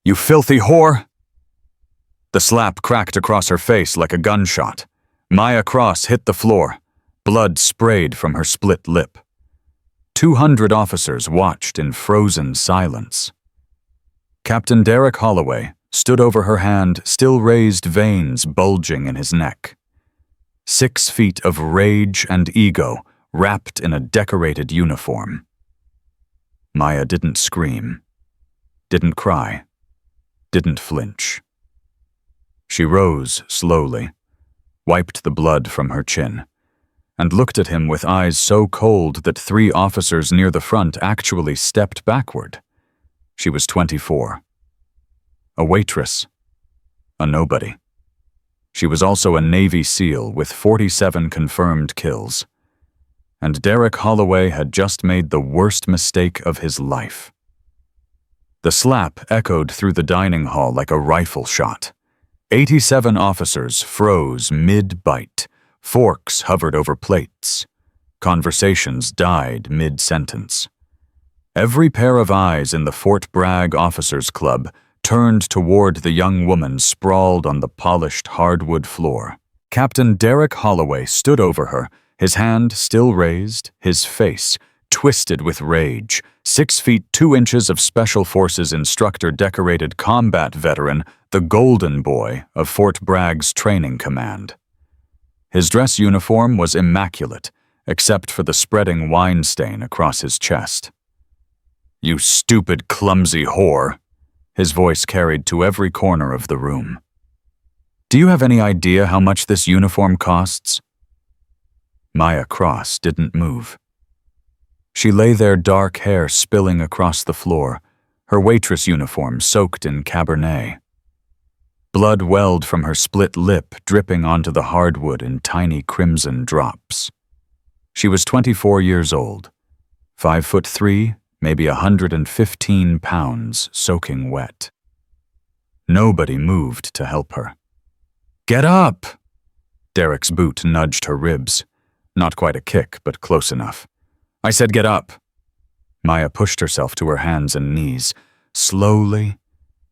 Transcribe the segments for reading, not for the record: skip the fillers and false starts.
"You filthy whore!" The slap cracked across her face like a gunshot. Maya Cross hit the floor. Blood sprayed from her split lip. 200 officers watched in frozen silence. Captain Derek Holloway stood over her hand, still raised veins bulging in his neck. 6 feet of rage and ego wrapped in a decorated uniform. Maya didn't scream, didn't cry, didn't flinch. She rose slowly, wiped the blood from her chin, and looked at him with eyes so cold that 3 officers near the front actually stepped backward. She was 24. A waitress. A nobody. She was also a Navy SEAL with 47 confirmed kills. And Derek Holloway had just made the worst mistake of his life. The slap echoed through the dining hall like a rifle shot. 87 officers froze mid-bite. Forks hovered over plates. Conversations died mid-sentence. Every pair of eyes in the Fort Bragg Officers Club turned toward the young woman sprawled on the polished hardwood floor. Captain Derek Holloway stood over her, his hand still raised, his face twisted with rage. 6 feet 2 inches of Special Forces instructor, decorated combat veteran, the golden boy of Fort Bragg's training command. His dress uniform was immaculate, except for the spreading wine stain across his chest. "You stupid, clumsy whore," his voice carried to every corner of the room. "Do you have any idea how much this uniform costs?" Maya Cross didn't move. She lay there, dark hair spilling across the floor, her waitress uniform soaked in Cabernet. Blood welled from her split lip, dripping onto the hardwood in tiny crimson drops. She was 24 years old, 5'3", maybe 115 pounds, soaking wet. Nobody moved to help her. "Get up!" Derek's boot nudged her ribs. Not quite a kick, but close enough. "I said get up." Maya pushed herself to her hands and knees, slowly,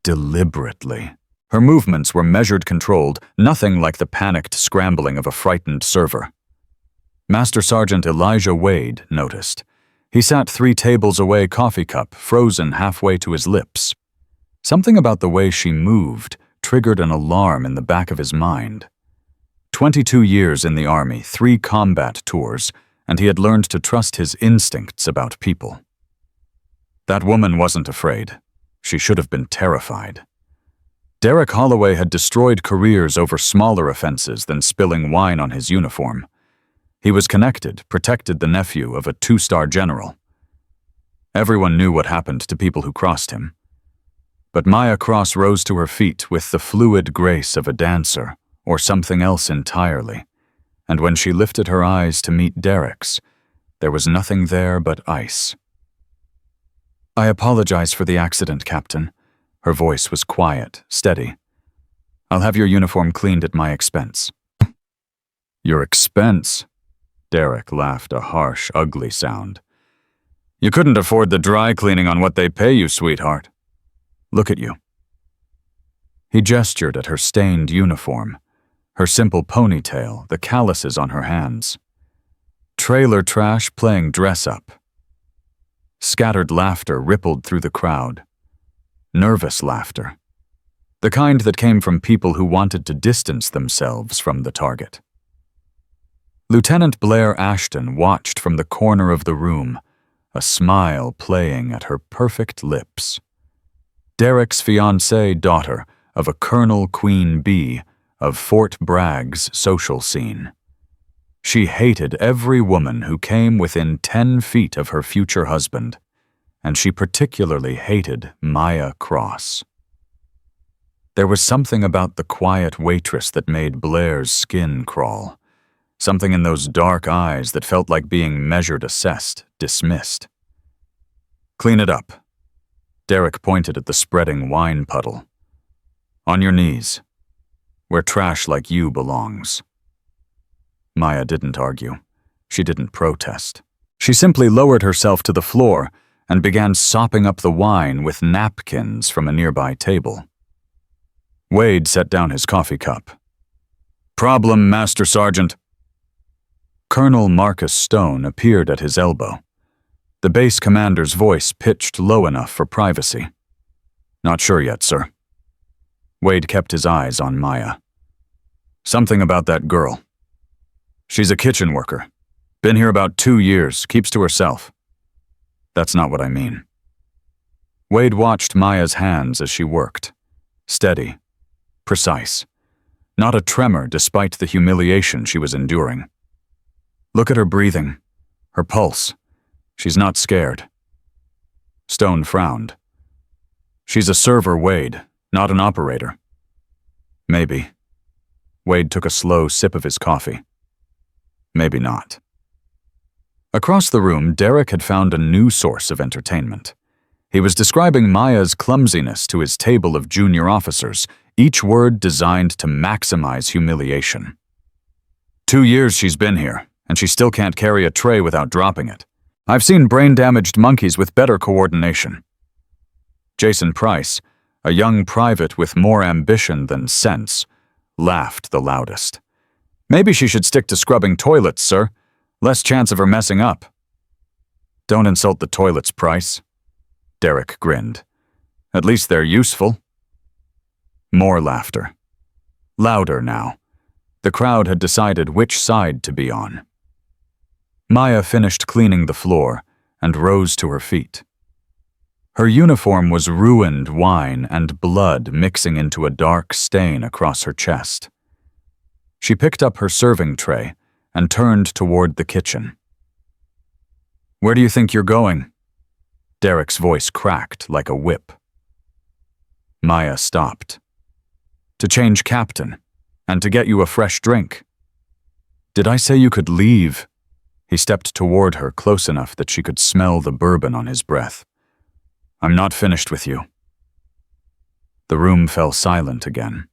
deliberately. Her movements were measured, controlled, nothing like the panicked scrambling of a frightened server. Master Sergeant Elijah Wade noticed. He sat 3 tables away, coffee cup frozen halfway to his lips. Something about the way she moved triggered an alarm in the back of his mind. 22 years in the Army, 3 combat tours, and he had learned to trust his instincts about people. That woman wasn't afraid. She should have been terrified. Derek Holloway had destroyed careers over smaller offenses than spilling wine on his uniform. He was connected, protected the nephew of a 2-star general. Everyone knew what happened to people who crossed him. But Maya Cross rose to her feet with the fluid grace of a dancer, or something else entirely, and when she lifted her eyes to meet Derek's, there was nothing there but ice. "I apologize for the accident, Captain." Her voice was quiet, steady. "I'll have your uniform cleaned at my expense." "Your expense?" Derek laughed, a harsh, ugly sound. "You couldn't afford the dry cleaning on what they pay you, sweetheart. Look at you." He gestured at her stained uniform, her simple ponytail, the calluses on her hands. Trailer trash playing dress-up. Scattered laughter rippled through the crowd. Nervous laughter. The kind that came from people who wanted to distance themselves from the target. Lieutenant Blair Ashton watched from the corner of the room, a smile playing at her perfect lips. Derek's fiancée, daughter of a Colonel Queen Bee of Fort Bragg's social scene. She hated every woman who came within 10 feet of her future husband, and she particularly hated Maya Cross. There was something about the quiet waitress that made Blair's skin crawl, something in those dark eyes that felt like being measured, assessed, dismissed. "Clean it up." Derek pointed at the spreading wine puddle. "On your knees, where trash like you belongs." Maya didn't argue. She didn't protest. She simply lowered herself to the floor and began sopping up the wine with napkins from a nearby table. Wade set down his coffee cup. "Problem, Master Sergeant." Colonel Marcus Stone appeared at his elbow. The base commander's voice pitched low enough for privacy. "Not sure yet, sir." Wade kept his eyes on Maya. "Something about that girl. She's a kitchen worker. Been here about 2 years, keeps to herself." "That's not what I mean." Wade watched Maya's hands as she worked. Steady, precise. Not a tremor despite the humiliation she was enduring. "Look at her breathing, her pulse. She's not scared." Stone frowned. "She's a server, Wade, not an operator." "Maybe." Wade took a slow sip of his coffee. "Maybe not." Across the room, Derek had found a new source of entertainment. He was describing Maya's clumsiness to his table of junior officers, each word designed to maximize humiliation. 2 years she's been here, and she still can't carry a tray without dropping it. I've seen brain-damaged monkeys with better coordination. Jason Price, a young private with more ambition than sense, laughed the loudest. "Maybe she should stick to scrubbing toilets, sir. Less chance of her messing up." "Don't insult the toilets, Price." Derek grinned. "At least they're useful." More laughter. Louder now. The crowd had decided which side to be on. Maya finished cleaning the floor and rose to her feet. Her uniform was ruined wine and blood mixing into a dark stain across her chest. She picked up her serving tray and turned toward the kitchen. "Where do you think you're going?" Derek's voice cracked like a whip. Maya stopped. "To change captain, and to get you a fresh drink." "Did I say you could leave?" He stepped toward her close enough that she could smell the bourbon on his breath. "I'm not finished with you." The room fell silent again.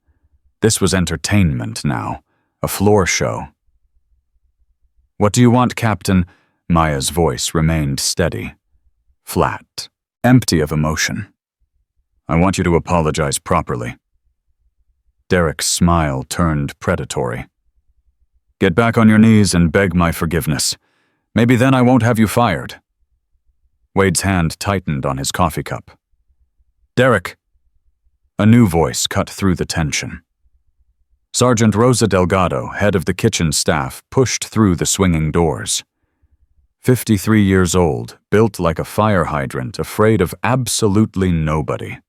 This was entertainment now, a floor show. "What do you want, Captain?" Maya's voice remained steady, flat, empty of emotion. "I want you to apologize properly." Derek's smile turned predatory. "Get back on your knees and beg my forgiveness. Maybe then I won't have you fired." Wade's hand tightened on his coffee cup. "Derek!" A new voice cut through the tension. Sergeant Rosa Delgado, head of the kitchen staff, pushed through the swinging doors. 53 years old, built like a fire hydrant, afraid of absolutely nobody.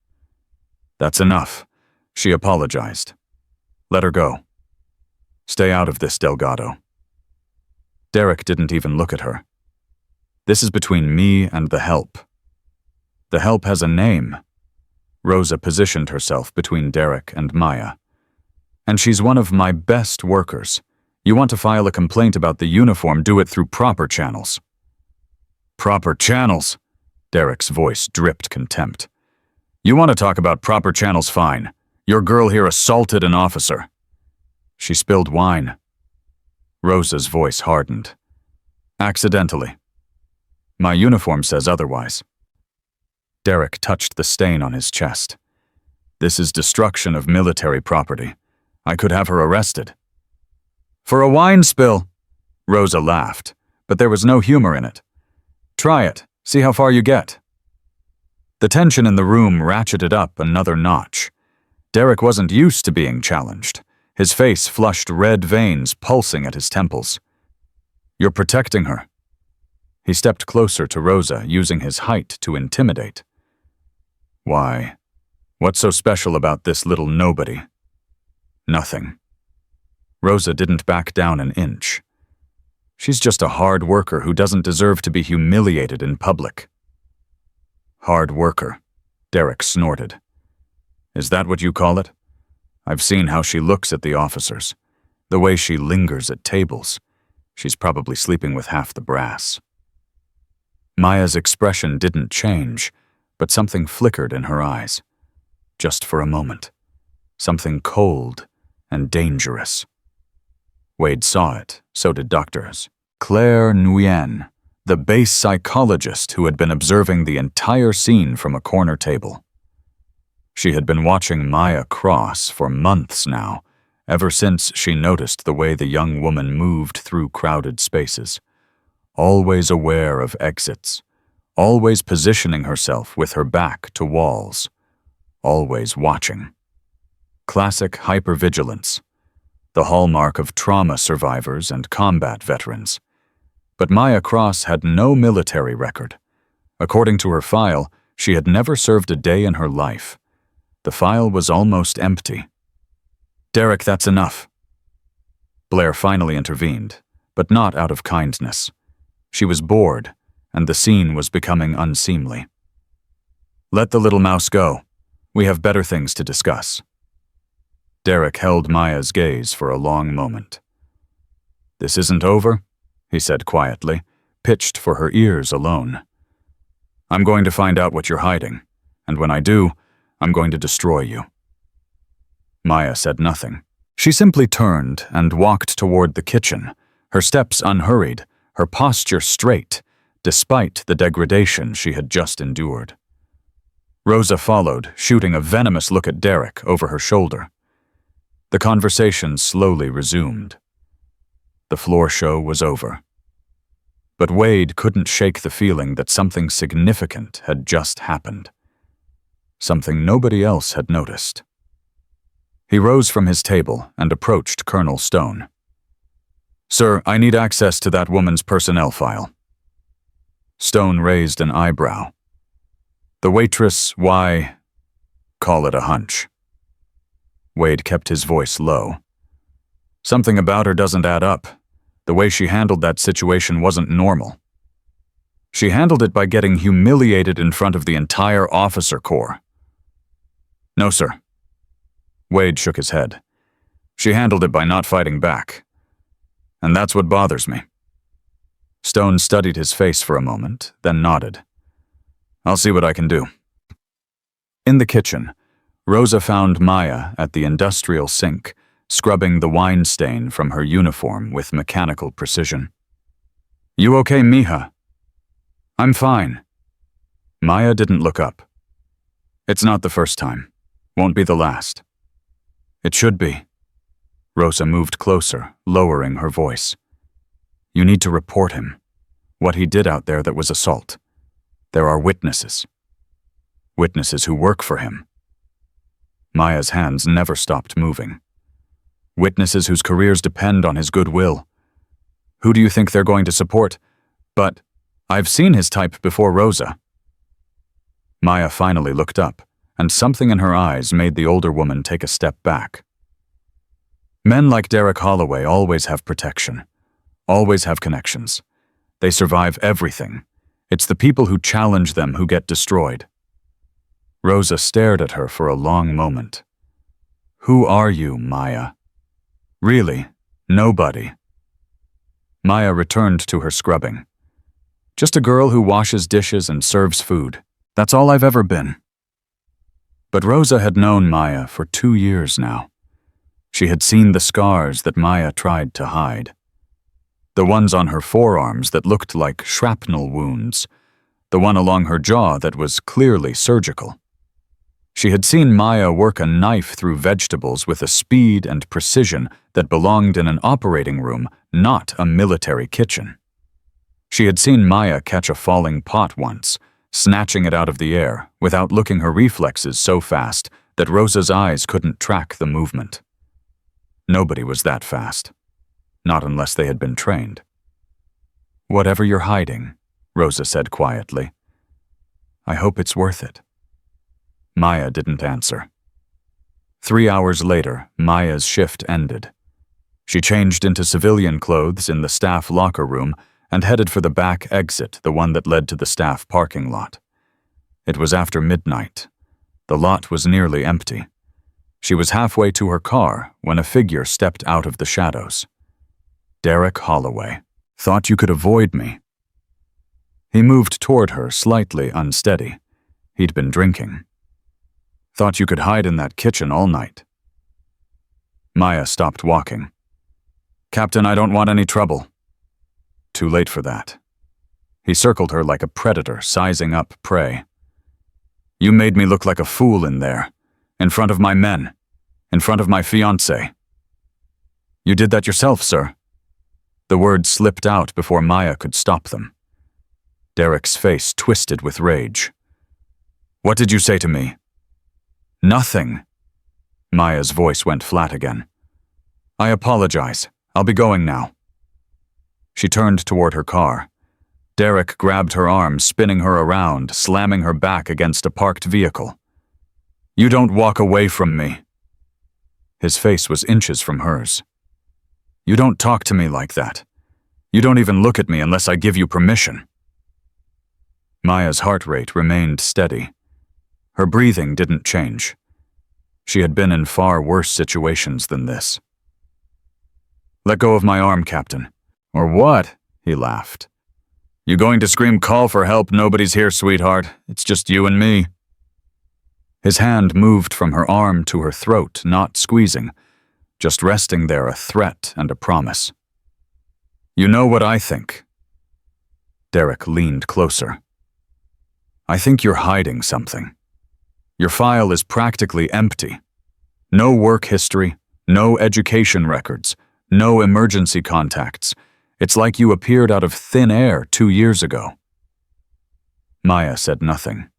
"That's enough," she apologized. "Let her go. Stay out of this, Delgado." Derek didn't even look at her. "This is between me and the help. The help has a name." Rosa positioned herself between Derek and Maya. "And she's one of my best workers. You want to file a complaint about the uniform, do it through proper channels." "Proper channels?" Derek's voice dripped contempt. "You want to talk about proper channels, fine. Your girl here assaulted an officer." "She spilled wine." Rosa's voice hardened. "Accidentally. My uniform says otherwise." Derek touched the stain on his chest. "This is destruction of military property. I could have her arrested." "For a wine spill?" Rosa laughed, but there was no humor in it. "Try it. See how far you get." The tension in the room ratcheted up another notch. Derek wasn't used to being challenged. His face flushed red veins pulsing at his temples. "You're protecting her." He stepped closer to Rosa, using his height to intimidate. "Why? What's so special about this little nobody?" "Nothing." Rosa didn't back down an inch. "She's just a hard worker who doesn't deserve to be humiliated in public." "Hard worker," Derek snorted. "Is that what you call it? I've seen how she looks at the officers, the way she lingers at tables. She's probably sleeping with half the brass." Maya's expression didn't change, but something flickered in her eyes. Just for a moment. Something cold and dangerous. Wade saw it, so did doctors. Claire Nguyen, the base psychologist who had been observing the entire scene from a corner table. She had been watching Maya Cross for months now, ever since she noticed the way the young woman moved through crowded spaces, always aware of exits, always positioning herself with her back to walls, always watching. Classic hypervigilance, the hallmark of trauma survivors and combat veterans. But Maya Cross had no military record. According to her file, she had never served a day in her life. The file was almost empty. "Derek, that's enough." Blair finally intervened, but not out of kindness. She was bored, and the scene was becoming unseemly. "Let the little mouse go. We have better things to discuss." Derek held Maya's gaze for a long moment. "This isn't over," he said quietly, pitched for her ears alone. "I'm going to find out what you're hiding, and when I do, I'm going to destroy you." Maya said nothing. She simply turned and walked toward the kitchen, her steps unhurried, her posture straight, despite the degradation she had just endured. Rosa followed, shooting a venomous look at Derek over her shoulder. The conversation slowly resumed. The floor show was over. But Wade couldn't shake the feeling that something significant had just happened. Something nobody else had noticed. He rose from his table and approached Colonel Stone. "Sir, I need access to that woman's personnel file." Stone raised an eyebrow. "The waitress, why? Call it a hunch." Wade kept his voice low. "Something about her doesn't add up. The way she handled that situation wasn't normal. She handled it by getting humiliated in front of the entire officer corps." "No, sir." Wade shook his head. "She handled it by not fighting back. And that's what bothers me." Stone studied his face for a moment, then nodded. "I'll see what I can do." In the kitchen, Rosa found Maya at the industrial sink, scrubbing the wine stain from her uniform with mechanical precision. "You okay, mija?" "I'm fine." Maya didn't look up. "It's not the first time. Won't be the last." "It should be." Rosa moved closer, lowering her voice. "You need to report him. What he did out there that was assault. There are witnesses. Witnesses who work for him." Maya's hands never stopped moving. "Witnesses whose careers depend on his goodwill. Who do you think they're going to support? But I've seen his type before, Rosa." Maya finally looked up, and something in her eyes made the older woman take a step back. "Men like Derek Holloway always have protection, always have connections. They survive everything. It's the people who challenge them who get destroyed." Rosa stared at her for a long moment. "Who are you, Maya? Really, nobody." Maya returned to her scrubbing. "Just a girl who washes dishes and serves food. That's all I've ever been." But Rosa had known Maya for 2 years now. She had seen the scars that Maya tried to hide. The ones on her forearms that looked like shrapnel wounds. The one along her jaw that was clearly surgical. She had seen Maya work a knife through vegetables with a speed and precision that belonged in an operating room, not a military kitchen. She had seen Maya catch a falling pot once, snatching it out of the air without looking her reflexes so fast that Rosa's eyes couldn't track the movement. Nobody was that fast. Not unless they had been trained. "Whatever you're hiding," Rosa said quietly, "I hope it's worth it." Maya didn't answer. 3 hours later, Maya's shift ended. She changed into civilian clothes in the staff locker room and headed for the back exit, the one that led to the staff parking lot. It was after midnight. The lot was nearly empty. She was halfway to her car when a figure stepped out of the shadows. "Derek Holloway. Thought you could avoid me." He moved toward her, slightly unsteady. He'd been drinking. "Thought you could hide in that kitchen all night." Maya stopped walking. "Captain, I don't want any trouble." "Too late for that." He circled her like a predator sizing up prey. You made me look like a fool in there, in front of my men, in front of my fiancé. You did that yourself, sir. The words slipped out before Maya could stop them. Derek's face twisted with rage. What did you say to me? Nothing. Maya's voice went flat again. I apologize. I'll be going now. She turned toward her car. Derek grabbed her arm, spinning her around, slamming her back against a parked vehicle. You don't walk away from me. His face was inches from hers. You don't talk to me like that. You don't even look at me unless I give you permission. Maya's heart rate remained steady. Her breathing didn't change. She had been in far worse situations than this. Let go of my arm, Captain. Or what? He laughed. You going to scream call for help? Nobody's here, sweetheart. It's just you and me. His hand moved from her arm to her throat, not squeezing, just resting there, a threat and a promise. You know what I think. Derek leaned closer. I think you're hiding something. Your file is practically empty. No work history, no education records, no emergency contacts. It's like you appeared out of thin air 2 years ago. Maya said nothing.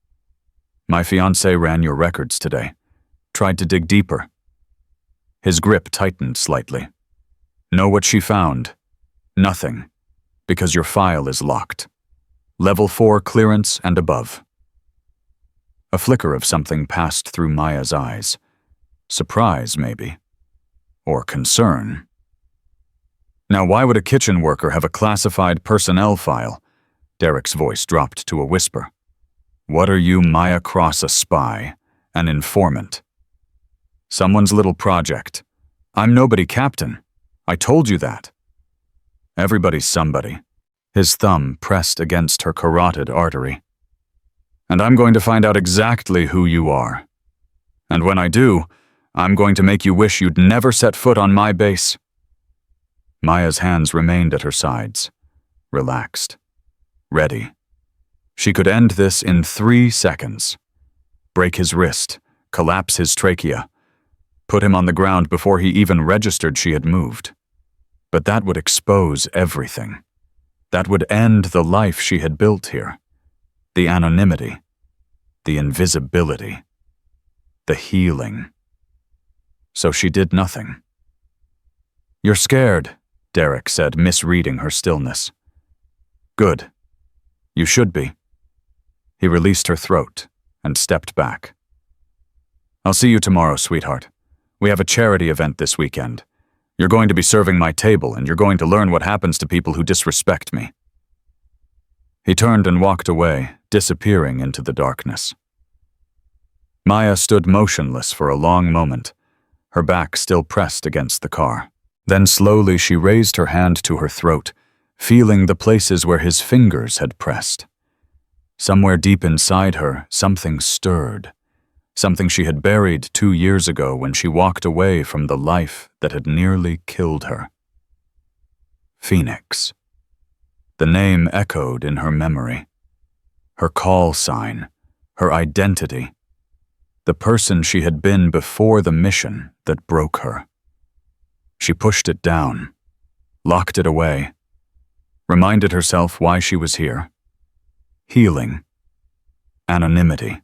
My fiancé ran your records today. Tried to dig deeper. His grip tightened slightly. Know what she found? Nothing, because your file is locked. Level 4 clearance and above. A flicker of something passed through Maya's eyes. Surprise, maybe. Or concern. Now, why would a kitchen worker have a classified personnel file? Derek's voice dropped to a whisper. What are you, Maya Cross, a spy? An informant? Someone's little project. I'm nobody, Captain. I told you that. Everybody's somebody. His thumb pressed against her carotid artery. And I'm going to find out exactly who you are. And when I do, I'm going to make you wish you'd never set foot on my base. Maya's hands remained at her sides, relaxed, ready. She could end this in 3 seconds. Break his wrist, collapse his trachea, put him on the ground before he even registered she had moved. But that would expose everything. That would end the life she had built here. The anonymity, the invisibility, the healing. So she did nothing. You're scared, Derek said, misreading her stillness. Good. You should be. He released her throat and stepped back. I'll see you tomorrow, sweetheart. We have a charity event this weekend. You're going to be serving my table, and you're going to learn what happens to people who disrespect me. He turned and walked away, disappearing into the darkness. Maya stood motionless for a long moment, her back still pressed against the car. Then slowly she raised her hand to her throat, feeling the places where his fingers had pressed. Somewhere deep inside her, something stirred, something she had buried 2 years ago when she walked away from the life that had nearly killed her. Phoenix. The name echoed in her memory. Her call sign, her identity, the person she had been before the mission that broke her. She pushed it down, locked it away, reminded herself why she was here. Healing, anonymity,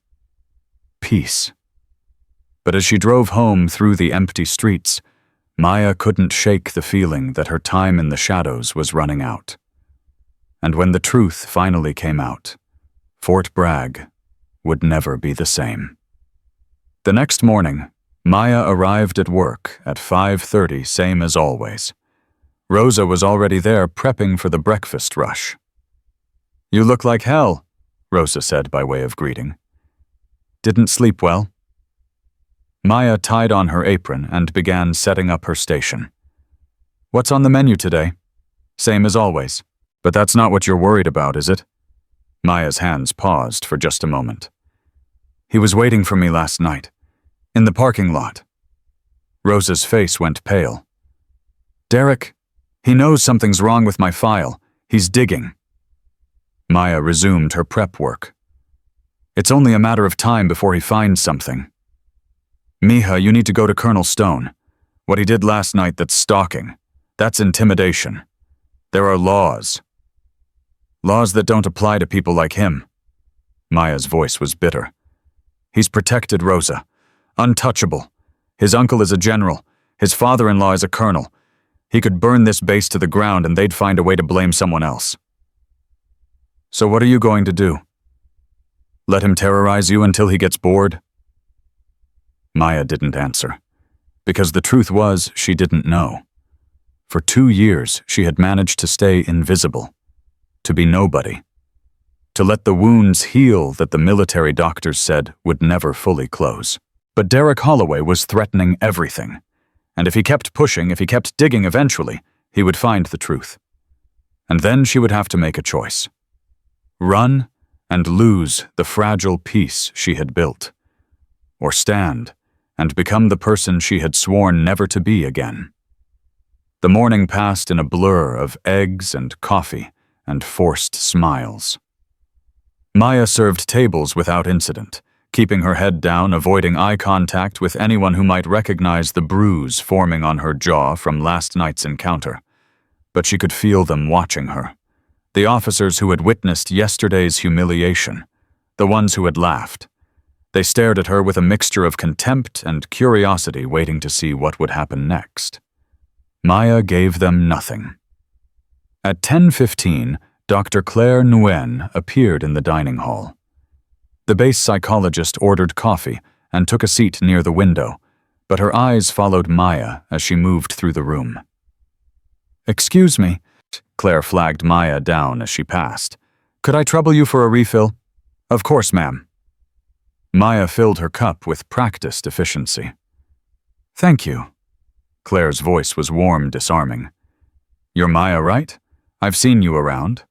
peace. But as she drove home through the empty streets, Maya couldn't shake the feeling that her time in the shadows was running out. And when the truth finally came out, Fort Bragg would never be the same. The next morning, Maya arrived at work at 5:30, same as always. Rosa was already there prepping for the breakfast rush. You look like hell, Rosa said by way of greeting. Didn't sleep well? Maya tied on her apron and began setting up her station. What's on the menu today? Same as always. But that's not what you're worried about, is it? Maya's hands paused for just a moment. He was waiting for me last night, in the parking lot. Rosa's face went pale. Derek, he knows something's wrong with my file. He's digging. Maya resumed her prep work. It's only a matter of time before he finds something. Miha, you need to go to Colonel Stone. What he did last night, that's stalking. That's intimidation. There are laws. Laws that don't apply to people like him. Maya's voice was bitter. He's protected Rosa. Untouchable. His uncle is a general. His father-in-law is a colonel. He could burn this base to the ground and they'd find a way to blame someone else. So what are you going to do? Let him terrorize you until he gets bored? Maya didn't answer, because the truth was she didn't know. For 2 years, she had managed to stay invisible, to be nobody, to let the wounds heal that the military doctors said would never fully close. But Derek Holloway was threatening everything, and if he kept pushing, if he kept digging eventually, he would find the truth. And then she would have to make a choice. Run and lose the fragile peace she had built, or stand and become the person she had sworn never to be again. The morning passed in a blur of eggs and coffee and forced smiles. Maya served tables without incident, keeping her head down, avoiding eye contact with anyone who might recognize the bruise forming on her jaw from last night's encounter. But she could feel them watching her. The officers who had witnessed yesterday's humiliation, the ones who had laughed. They stared at her with a mixture of contempt and curiosity, waiting to see what would happen next. Maya gave them nothing. At 10:15, Dr. Claire Nguyen appeared in the dining hall. The base psychologist ordered coffee and took a seat near the window, but her eyes followed Maya as she moved through the room. "Excuse me," Claire flagged Maya down as she passed. "Could I trouble you for a refill?" "Of course, ma'am." Maya filled her cup with practiced efficiency. "Thank you." Claire's voice was warm, disarming. "You're Maya, right? I've seen you around."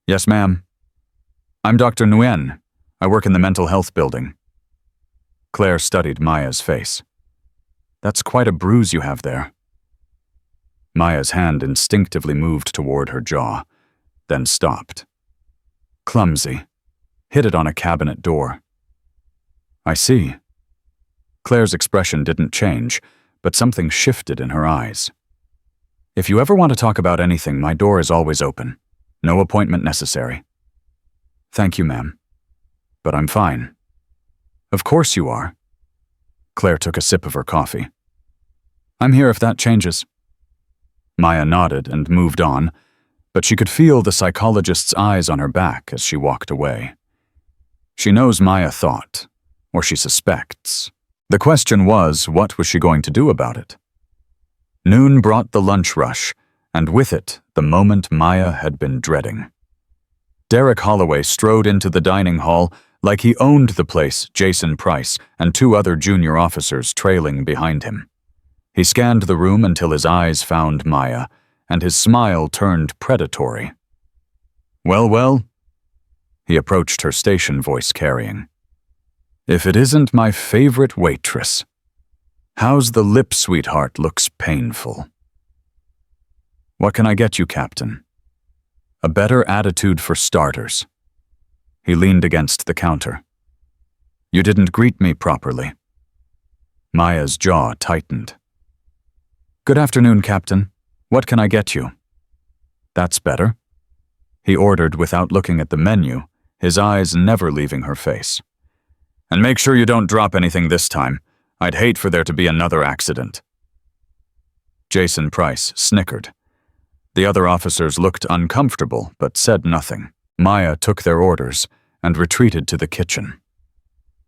"Yes, ma'am." "I'm Dr. Nguyen. I work in the mental health building." Claire studied Maya's face. "That's quite a bruise you have there." Maya's hand instinctively moved toward her jaw, then stopped. "Clumsy. Hit it on a cabinet door." "I see." Claire's expression didn't change, but something shifted in her eyes. "If you ever want to talk about anything, my door is always open. No appointment necessary." "Thank you, ma'am. But I'm fine." "Of course you are." Claire took a sip of her coffee. "I'm here if that changes." Maya nodded and moved on, but she could feel the psychologist's eyes on her back as she walked away. She knows Maya thought, or she suspects. The question was, what was she going to do about it? Noon brought the lunch rush, and with it, the moment Maya had been dreading. Derek Holloway strode into the dining hall like he owned the place, Jason Price and 2 other junior officers trailing behind him. He scanned the room until his eyes found Maya, and his smile turned predatory. "Well, well," he approached her station voice carrying. "If it isn't my favorite waitress. How's the lip, sweetheart? Looks painful." "What can I get you, Captain?" "A better attitude for starters." He leaned against the counter. "You didn't greet me properly." Maya's jaw tightened. "Good afternoon, Captain. What can I get you?" "That's better," he ordered without looking at the menu, his eyes never leaving her face. "And make sure you don't drop anything this time. I'd hate for there to be another accident." Jason Price snickered. The other officers looked uncomfortable but said nothing. Maya took their orders and retreated to the kitchen.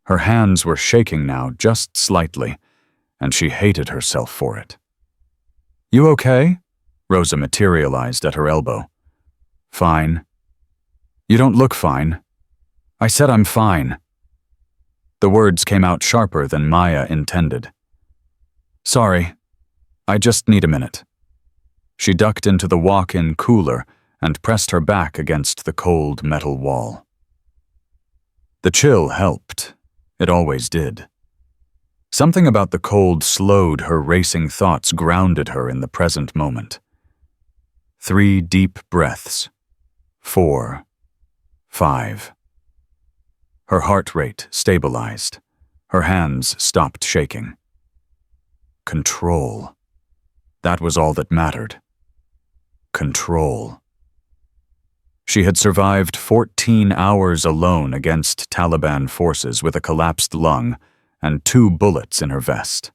Her hands were shaking now just slightly, and she hated herself for it. "You okay?" Rosa materialized at her elbow. "Fine." "You don't look fine." "I said I'm fine." The words came out sharper than Maya intended. "Sorry. I just need a minute." She ducked into the walk-in cooler and pressed her back against the cold metal wall. The chill helped. It always did. Something about the cold slowed her racing thoughts, grounded her in the present moment. 3 deep breaths. 4. 5. Her heart rate stabilized. Her hands stopped shaking. Control. That was all that mattered. Control. She had survived 14 hours alone against Taliban forces with a collapsed lung and 2 bullets in her vest.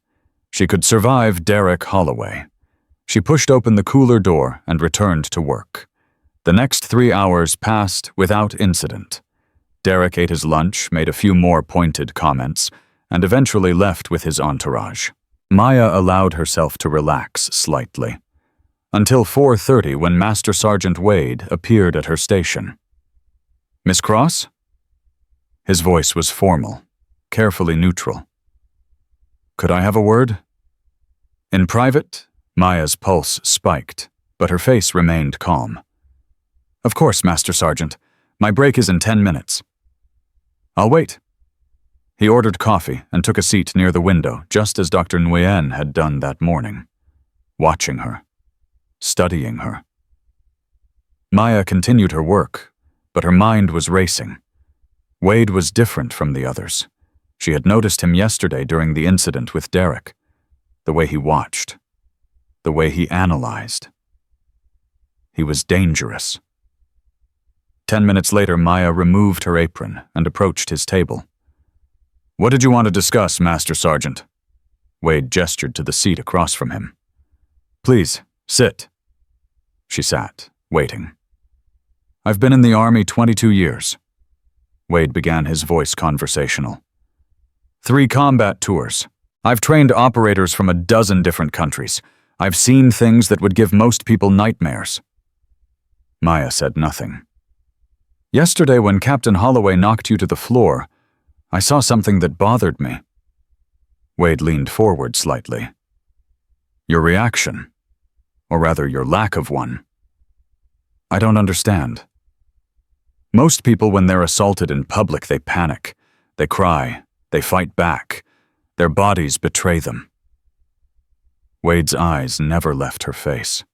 She could survive Derek Holloway. She pushed open the cooler door and returned to work. The next 3 hours passed without incident. Derek ate his lunch, made a few more pointed comments, and eventually left with his entourage. Maya allowed herself to relax slightly, until 4:30 when Master Sergeant Wade appeared at her station. "Miss Cross?" His voice was formal, carefully neutral. "Could I have a word?" In private, Maya's pulse spiked, but her face remained calm. "Of course, Master Sergeant. My break is in 10 minutes. I'll wait." He ordered coffee and took a seat near the window, just as Dr. Nguyen had done that morning, watching her, studying her. Maya continued her work, but her mind was racing. Wade was different from the others. She had noticed him yesterday during the incident with Derek, the way he watched, the way he analyzed. He was dangerous. 10 minutes later, Maya removed her apron and approached his table. "What did you want to discuss, Master Sergeant?" Wade gestured to the seat across from him. "Please, sit." She sat, waiting. "I've been in the Army 22 years. Wade began his voice conversational. 3 combat tours. I've trained operators from a dozen different countries. I've seen things that would give most people nightmares. Maya said nothing. "Yesterday when Captain Holloway knocked you to the floor, I saw something that bothered me." Wade leaned forward slightly. "Your reaction, or rather your lack of one. I don't understand. Most people, when they're assaulted in public, they panic. They cry. They fight back. Their bodies betray them." Wade's eyes never left her face.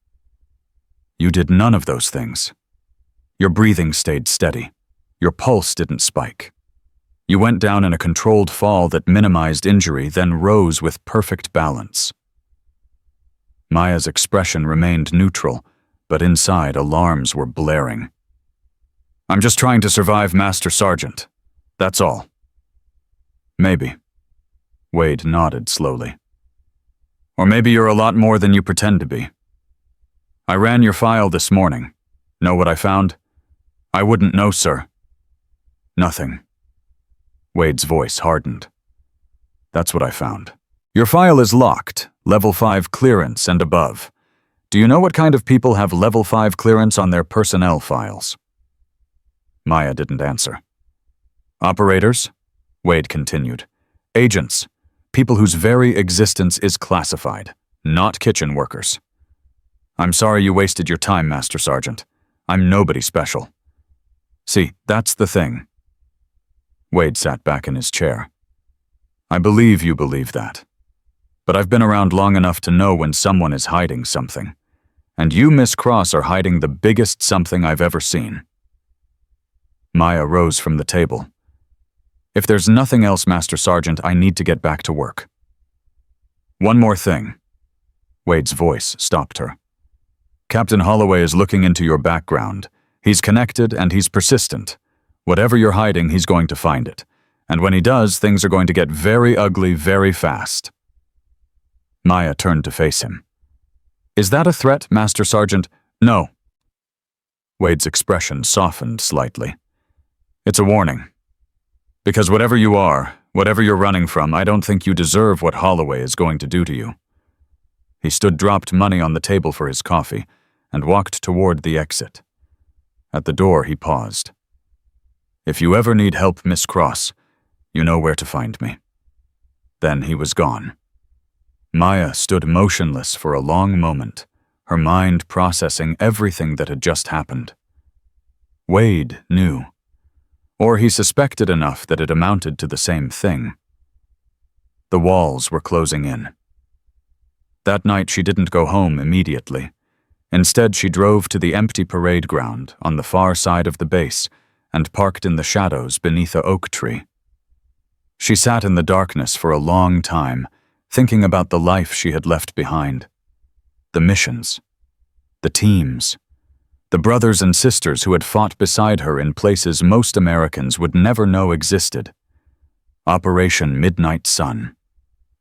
"You did none of those things. Your breathing stayed steady. Your pulse didn't spike. You went down in a controlled fall that minimized injury, then rose with perfect balance." Maya's expression remained neutral, but inside alarms were blaring. "I'm just trying to survive, Master Sergeant. That's all." "Maybe." Wade nodded slowly. "Or maybe you're a lot more than you pretend to be. I ran your file this morning. Know what I found?" "I wouldn't know, sir." "Nothing." Wade's voice hardened. "That's what I found. Your file is locked, level 5 clearance and above. Do you know what kind of people have level 5 clearance on their personnel files?" Maya didn't answer. "Operators," Wade continued. "Agents, people whose very existence is classified, not kitchen workers. I'm sorry you wasted your time, Master Sergeant. I'm nobody special. See, that's the thing." Wade sat back in his chair. "I believe you believe that. But I've been around long enough to know when someone is hiding something. And you, Miss Cross, are hiding the biggest something I've ever seen." Maya rose from the table. "If there's nothing else, Master Sergeant, I need to get back to work." "One more thing." Wade's voice stopped her. "Captain Holloway is looking into your background. He's connected and he's persistent. Whatever you're hiding, he's going to find it. And when he does, things are going to get very ugly very fast." Maya turned to face him. "Is that a threat, Master Sergeant?" "No." Wade's expression softened slightly. "It's a warning. Because whatever you are, whatever you're running from, I don't think you deserve what Holloway is going to do to you." He dropped money on the table for his coffee, and walked toward the exit. At the door, he paused. "If you ever need help, Miss Cross, you know where to find me." Then he was gone. Maya stood motionless for a long moment, her mind processing everything that had just happened. Wade knew. Or he suspected enough that it amounted to the same thing. The walls were closing in. That night she didn't go home immediately. Instead, she drove to the empty parade ground on the far side of the base and parked in the shadows beneath a oak tree. She sat in the darkness for a long time, thinking about the life she had left behind. The missions, the teams, the brothers and sisters who had fought beside her in places most Americans would never know existed. Operation Midnight Sun,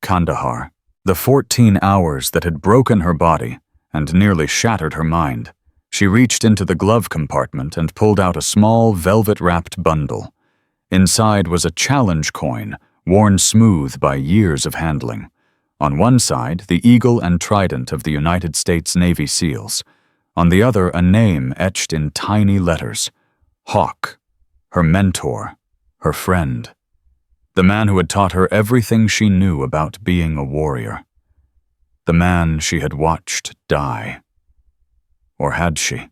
Kandahar, the 14 hours that had broken her body and nearly shattered her mind. She reached into the glove compartment and pulled out a small velvet-wrapped bundle. Inside was a challenge coin, worn smooth by years of handling. On one side, the eagle and trident of the United States Navy SEALs. On the other, a name etched in tiny letters. Hawk, her mentor, her friend. The man who had taught her everything she knew about being a warrior. The man she had watched die. Or had she?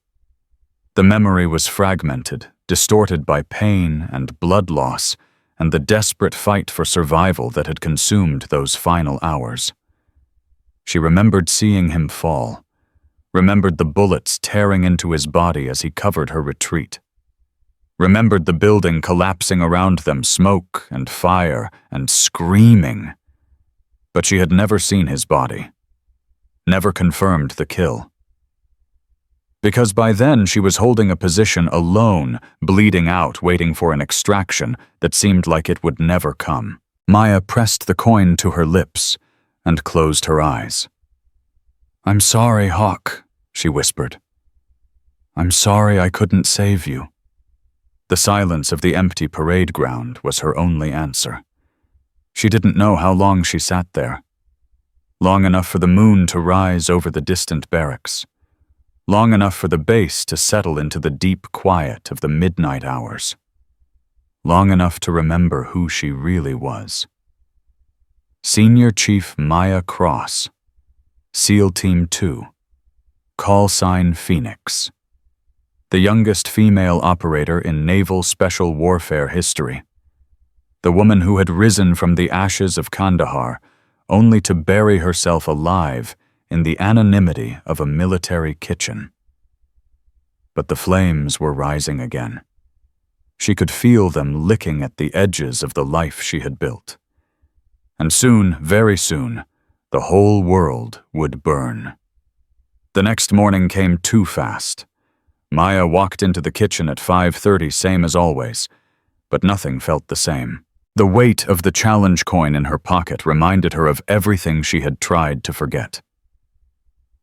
The memory was fragmented, distorted by pain and blood loss, and the desperate fight for survival that had consumed those final hours. She remembered seeing him fall, remembered the bullets tearing into his body as he covered her retreat, remembered the building collapsing around them, smoke and fire and screaming. But she had never seen his body, never confirmed the kill. Because by then she was holding a position alone, bleeding out, waiting for an extraction that seemed like it would never come. Maya pressed the coin to her lips and closed her eyes. "I'm sorry, Hawk," she whispered. "I'm sorry I couldn't save you." The silence of the empty parade ground was her only answer. She didn't know how long she sat there. Long enough for the moon to rise over the distant barracks. Long enough for the base to settle into the deep quiet of the midnight hours. Long enough to remember who she really was. Senior Chief Maya Cross, SEAL Team 2, call sign Phoenix. The youngest female operator in naval special warfare history. The woman who had risen from the ashes of Kandahar, only to bury herself alive in the anonymity of a military kitchen. But the flames were rising again. She could feel them licking at the edges of the life she had built. And soon, very soon, the whole world would burn. The next morning came too fast. Maya walked into the kitchen at 5:30, same as always, but nothing felt the same. The weight of the challenge coin in her pocket reminded her of everything she had tried to forget.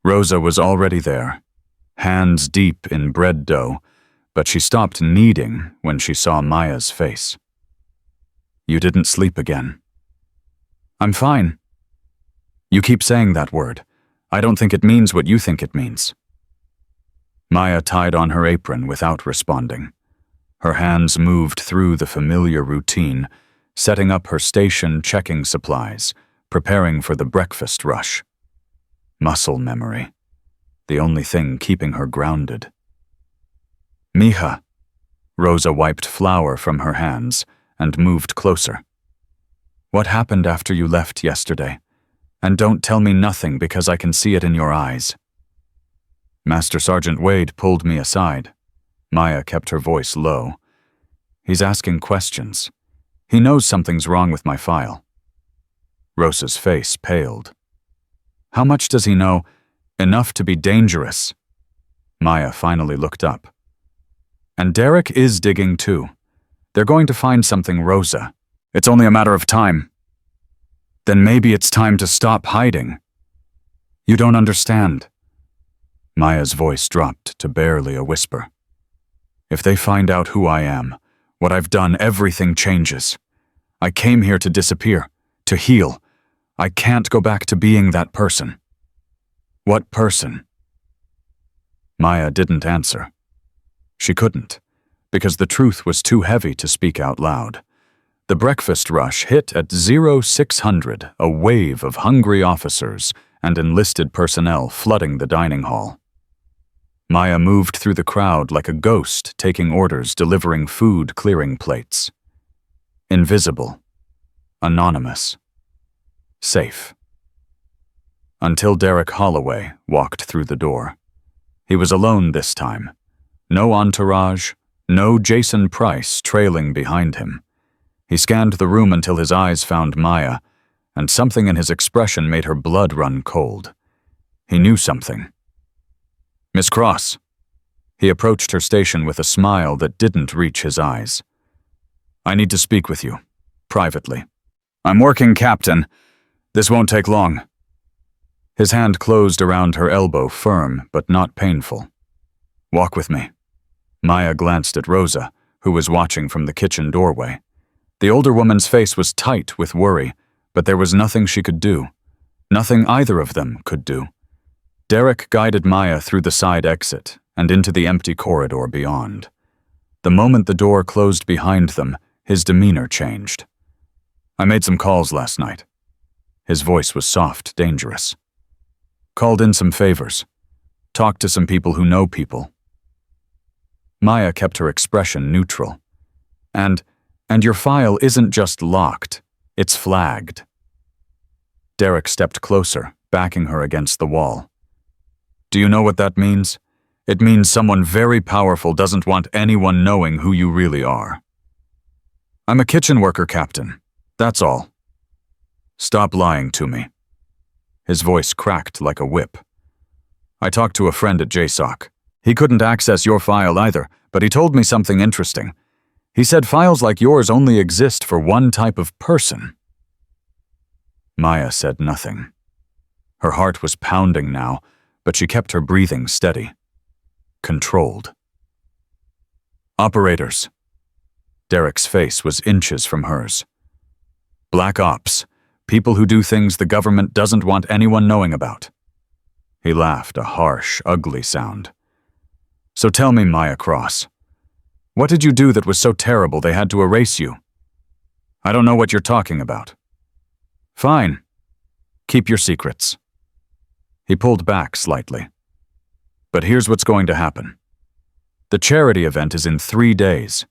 Rosa was already there, hands deep in bread dough, but she stopped kneading when she saw Maya's face. "You didn't sleep again." "I'm fine." "You keep saying that word. I don't think it means what you think it means." Maya tied on her apron without responding. Her hands moved through the familiar routine, setting up her station, checking supplies, preparing for the breakfast rush. Muscle memory, the only thing keeping her grounded. "Mija." Rosa wiped flour from her hands and moved closer. "What happened after you left yesterday? And don't tell me nothing because I can see it in your eyes." Master Sergeant Wade pulled me aside. Maya kept her voice low. "He's asking questions. He knows something's wrong with my file." Rosa's face paled. "How much does he know? Enough to be dangerous." Maya finally looked up. "And Derek is digging too. They're going to find something, Rosa. It's only a matter of time." "Then maybe it's time to stop hiding." "You don't understand." Maya's voice dropped to barely a whisper. "If they find out who I am, what I've done, everything changes. I came here to disappear, to heal. I can't go back to being that person." "What person?" Maya didn't answer. She couldn't, because the truth was too heavy to speak out loud. The breakfast rush hit at 0600, a wave of hungry officers and enlisted personnel flooding the dining hall. Maya moved through the crowd like a ghost, taking orders, delivering food, clearing plates. Invisible. Anonymous. Safe. Until Derek Holloway walked through the door. He was alone this time. No entourage, No Jason Price trailing behind him. He scanned the room until his eyes found Maya, and something in his expression made her blood run cold. He knew something. "Miss Cross." He approached her station with a smile that didn't reach his eyes. "I need to speak with you, privately." "I'm working, Captain. This won't take long." His hand closed around her elbow, firm but not painful. "Walk with me." Maya glanced at Rosa, who was watching from the kitchen doorway. The older woman's face was tight with worry, but there was nothing she could do. Nothing either of them could do. Derek guided Maya through the side exit and into the empty corridor beyond. The moment the door closed behind them, his demeanor changed. "I made some calls last night." His voice was soft, dangerous. "Called in some favors. Talked to some people who know people." Maya kept her expression neutral. And your file isn't just locked, it's flagged." Derek stepped closer, backing her against the wall. "Do you know what that means? It means someone very powerful doesn't want anyone knowing who you really are." "I'm a kitchen worker, Captain. That's all." "Stop lying to me." His voice cracked like a whip. "I talked to a friend at JSOC. He couldn't access your file either, but he told me something interesting. He said files like yours only exist for one type of person." Maya said nothing. Her heart was pounding now, but she kept her breathing steady. Controlled. "Operators." Derek's face was inches from hers. "Black ops. People who do things the government doesn't want anyone knowing about." He laughed, a harsh, ugly sound. "So tell me, Maya Cross, what did you do that was so terrible they had to erase you?" "I don't know what you're talking about." "Fine. Keep your secrets." He pulled back slightly. "But here's what's going to happen. The charity event is in 3 days.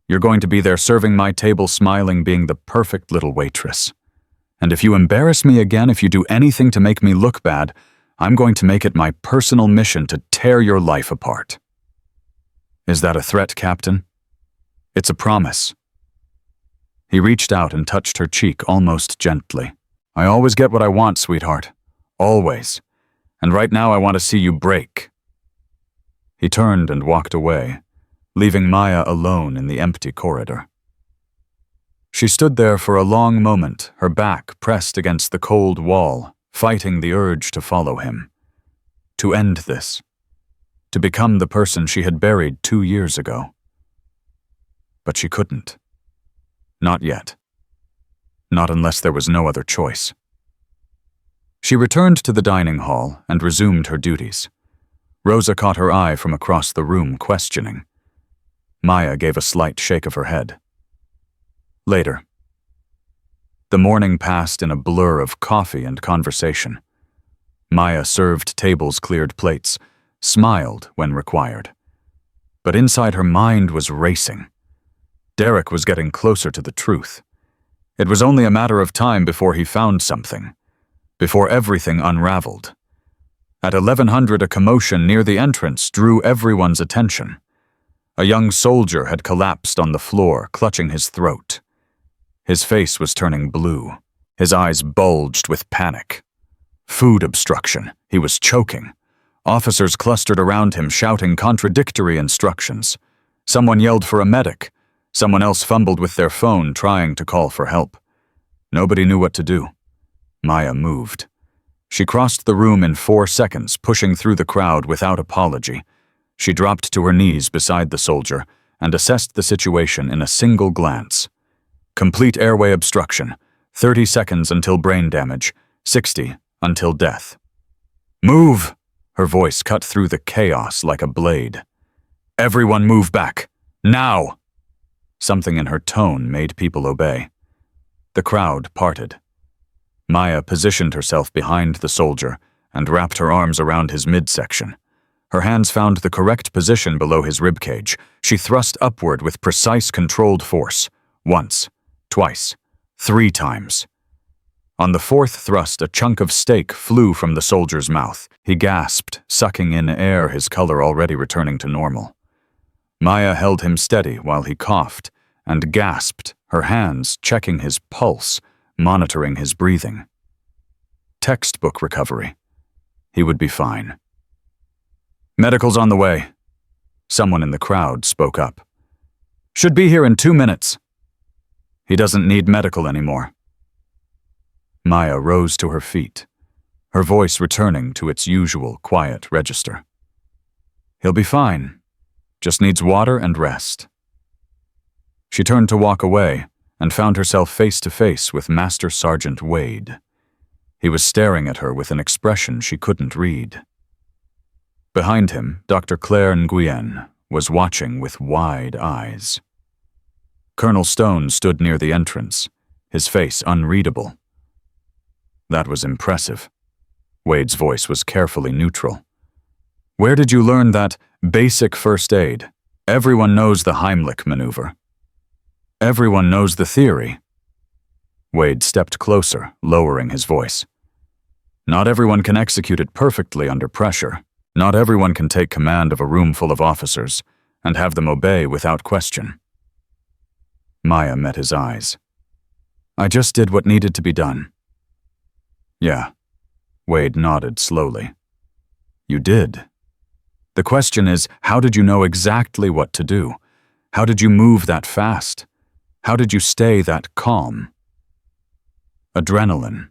You're going to be there serving my table, smiling, being the perfect little waitress. And if you embarrass me again, if you do anything to make me look bad, I'm going to make it my personal mission to tear your life apart." "Is that a threat, Captain?" "It's a promise." He reached out and touched her cheek almost gently. "I always get what I want, sweetheart. Always. And right now I want to see you break." He turned and walked away, leaving Maya alone in the empty corridor. She stood there for a long moment, her back pressed against the cold wall, fighting the urge to follow him. To end this. To become the person she had buried 2 years ago. But she couldn't. Not yet. Not unless there was no other choice. She returned to the dining hall and resumed her duties. Rosa caught her eye from across the room, questioning. Maya gave a slight shake of her head. Later. The morning passed in a blur of coffee and conversation. Maya served tables, cleared plates, smiled when required. But inside her mind was racing. Derek was getting closer to the truth. It was only a matter of time before he found something, before everything unraveled. At 1100, a commotion near the entrance drew everyone's attention. A young soldier had collapsed on the floor, clutching his throat. His face was turning blue. His eyes bulged with panic. Food obstruction. He was choking. Officers clustered around him, shouting contradictory instructions. Someone yelled for a medic. Someone else fumbled with their phone, trying to call for help. Nobody knew what to do. Maya moved. She crossed the room in 4 seconds, pushing through the crowd without apology. She dropped to her knees beside the soldier and assessed the situation in a single glance. Complete airway obstruction, 30 seconds until brain damage, 60 until death. "Move!" Her voice cut through the chaos like a blade. "Everyone move back! Now!" Something in her tone made people obey. The crowd parted. Maya positioned herself behind the soldier and wrapped her arms around his midsection. Her hands found the correct position below his ribcage. She thrust upward with precise, controlled force. Once, twice, 3 times. On the 4th thrust, a chunk of steak flew from the soldier's mouth. He gasped, sucking in air, his color already returning to normal. Maya held him steady while he coughed and gasped, her hands checking his pulse, monitoring his breathing. Textbook recovery. He would be fine. "Medical's on the way." Someone in the crowd spoke up. "Should be here in 2 minutes." "He doesn't need medical anymore." Maya rose to her feet, her voice returning to its usual quiet register. "He'll be fine. Just needs water and rest." She turned to walk away and found herself face to face with Master Sergeant Wade. He was staring at her with an expression she couldn't read. Behind him, Dr. Claire Nguyen was watching with wide eyes. Colonel Stone stood near the entrance, his face unreadable. "That was impressive." Wade's voice was carefully neutral. "Where did you learn that basic first aid? Everyone knows the Heimlich maneuver. Everyone knows the theory." Wade stepped closer, lowering his voice. "Not everyone can execute it perfectly under pressure. Not everyone can take command of a room full of officers and have them obey without question." Maya met his eyes. "I just did what needed to be done." "Yeah." Wade nodded slowly. "You did. The question is, how did you know exactly what to do? How did you move that fast? How did you stay that calm?" "Adrenaline."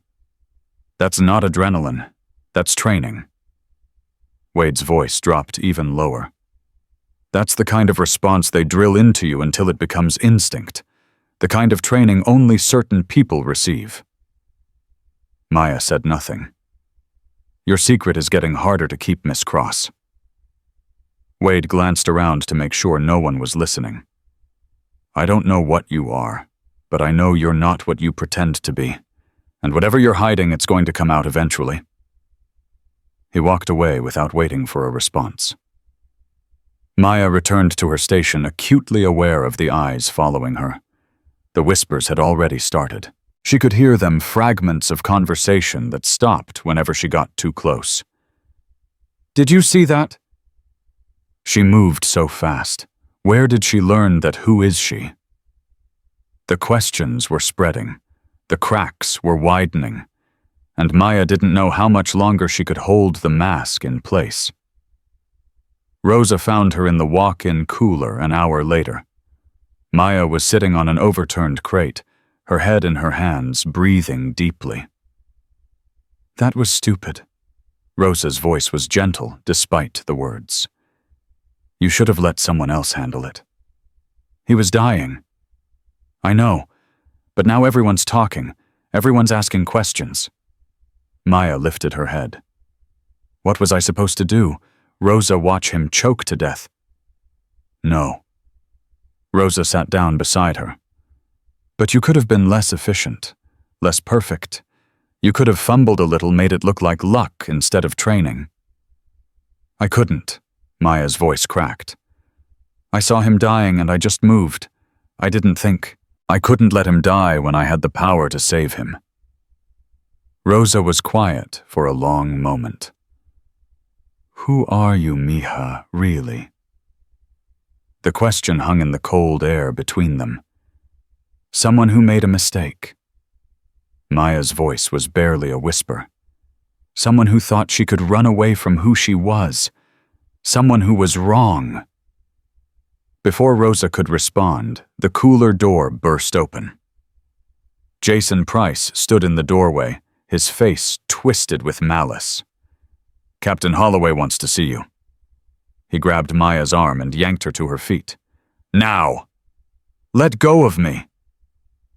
"That's not adrenaline. That's training." Wade's voice dropped even lower. "That's the kind of response they drill into you until it becomes instinct. The kind of training only certain people receive." Maya said nothing. "Your secret is getting harder to keep, Miss Cross." Wade glanced around to make sure no one was listening. "I don't know what you are, but I know you're not what you pretend to be. And whatever you're hiding, it's going to come out eventually." He walked away without waiting for a response. Maya returned to her station, acutely aware of the eyes following her. The whispers had already started. She could hear them, fragments of conversation that stopped whenever she got too close. "Did you see that?" She moved so fast. Where did she learn that? Who is she? The questions were spreading. The cracks were widening. And Maya didn't know how much longer she could hold the mask in place. Rosa found her in the walk-in cooler an hour later. Maya was sitting on an overturned crate, her head in her hands, breathing deeply. "That was stupid." Rosa's voice was gentle, despite the words. "You should have let someone else handle it." "He was dying." "I know, but now everyone's talking. Everyone's asking questions." Maya lifted her head. "What was I supposed to do? Rosa watch him choke to death?" "No." Rosa sat down beside her. "But you could have been less efficient, less perfect. You could have fumbled a little, made it look like luck instead of training." "I couldn't." Maya's voice cracked. "I saw him dying and I just moved. I didn't think. I couldn't let him die when I had the power to save him." Rosa was quiet for a long moment. "Who are you, mija, really?" The question hung in the cold air between them. "Someone who made a mistake." Maya's voice was barely a whisper. "Someone who thought she could run away from who she was. Someone who was wrong." Before Rosa could respond, the cooler door burst open. Jason Price stood in the doorway, his face twisted with malice. "Captain Holloway wants to see you." He grabbed Maya's arm and yanked her to her feet. "Now! Let go of me!"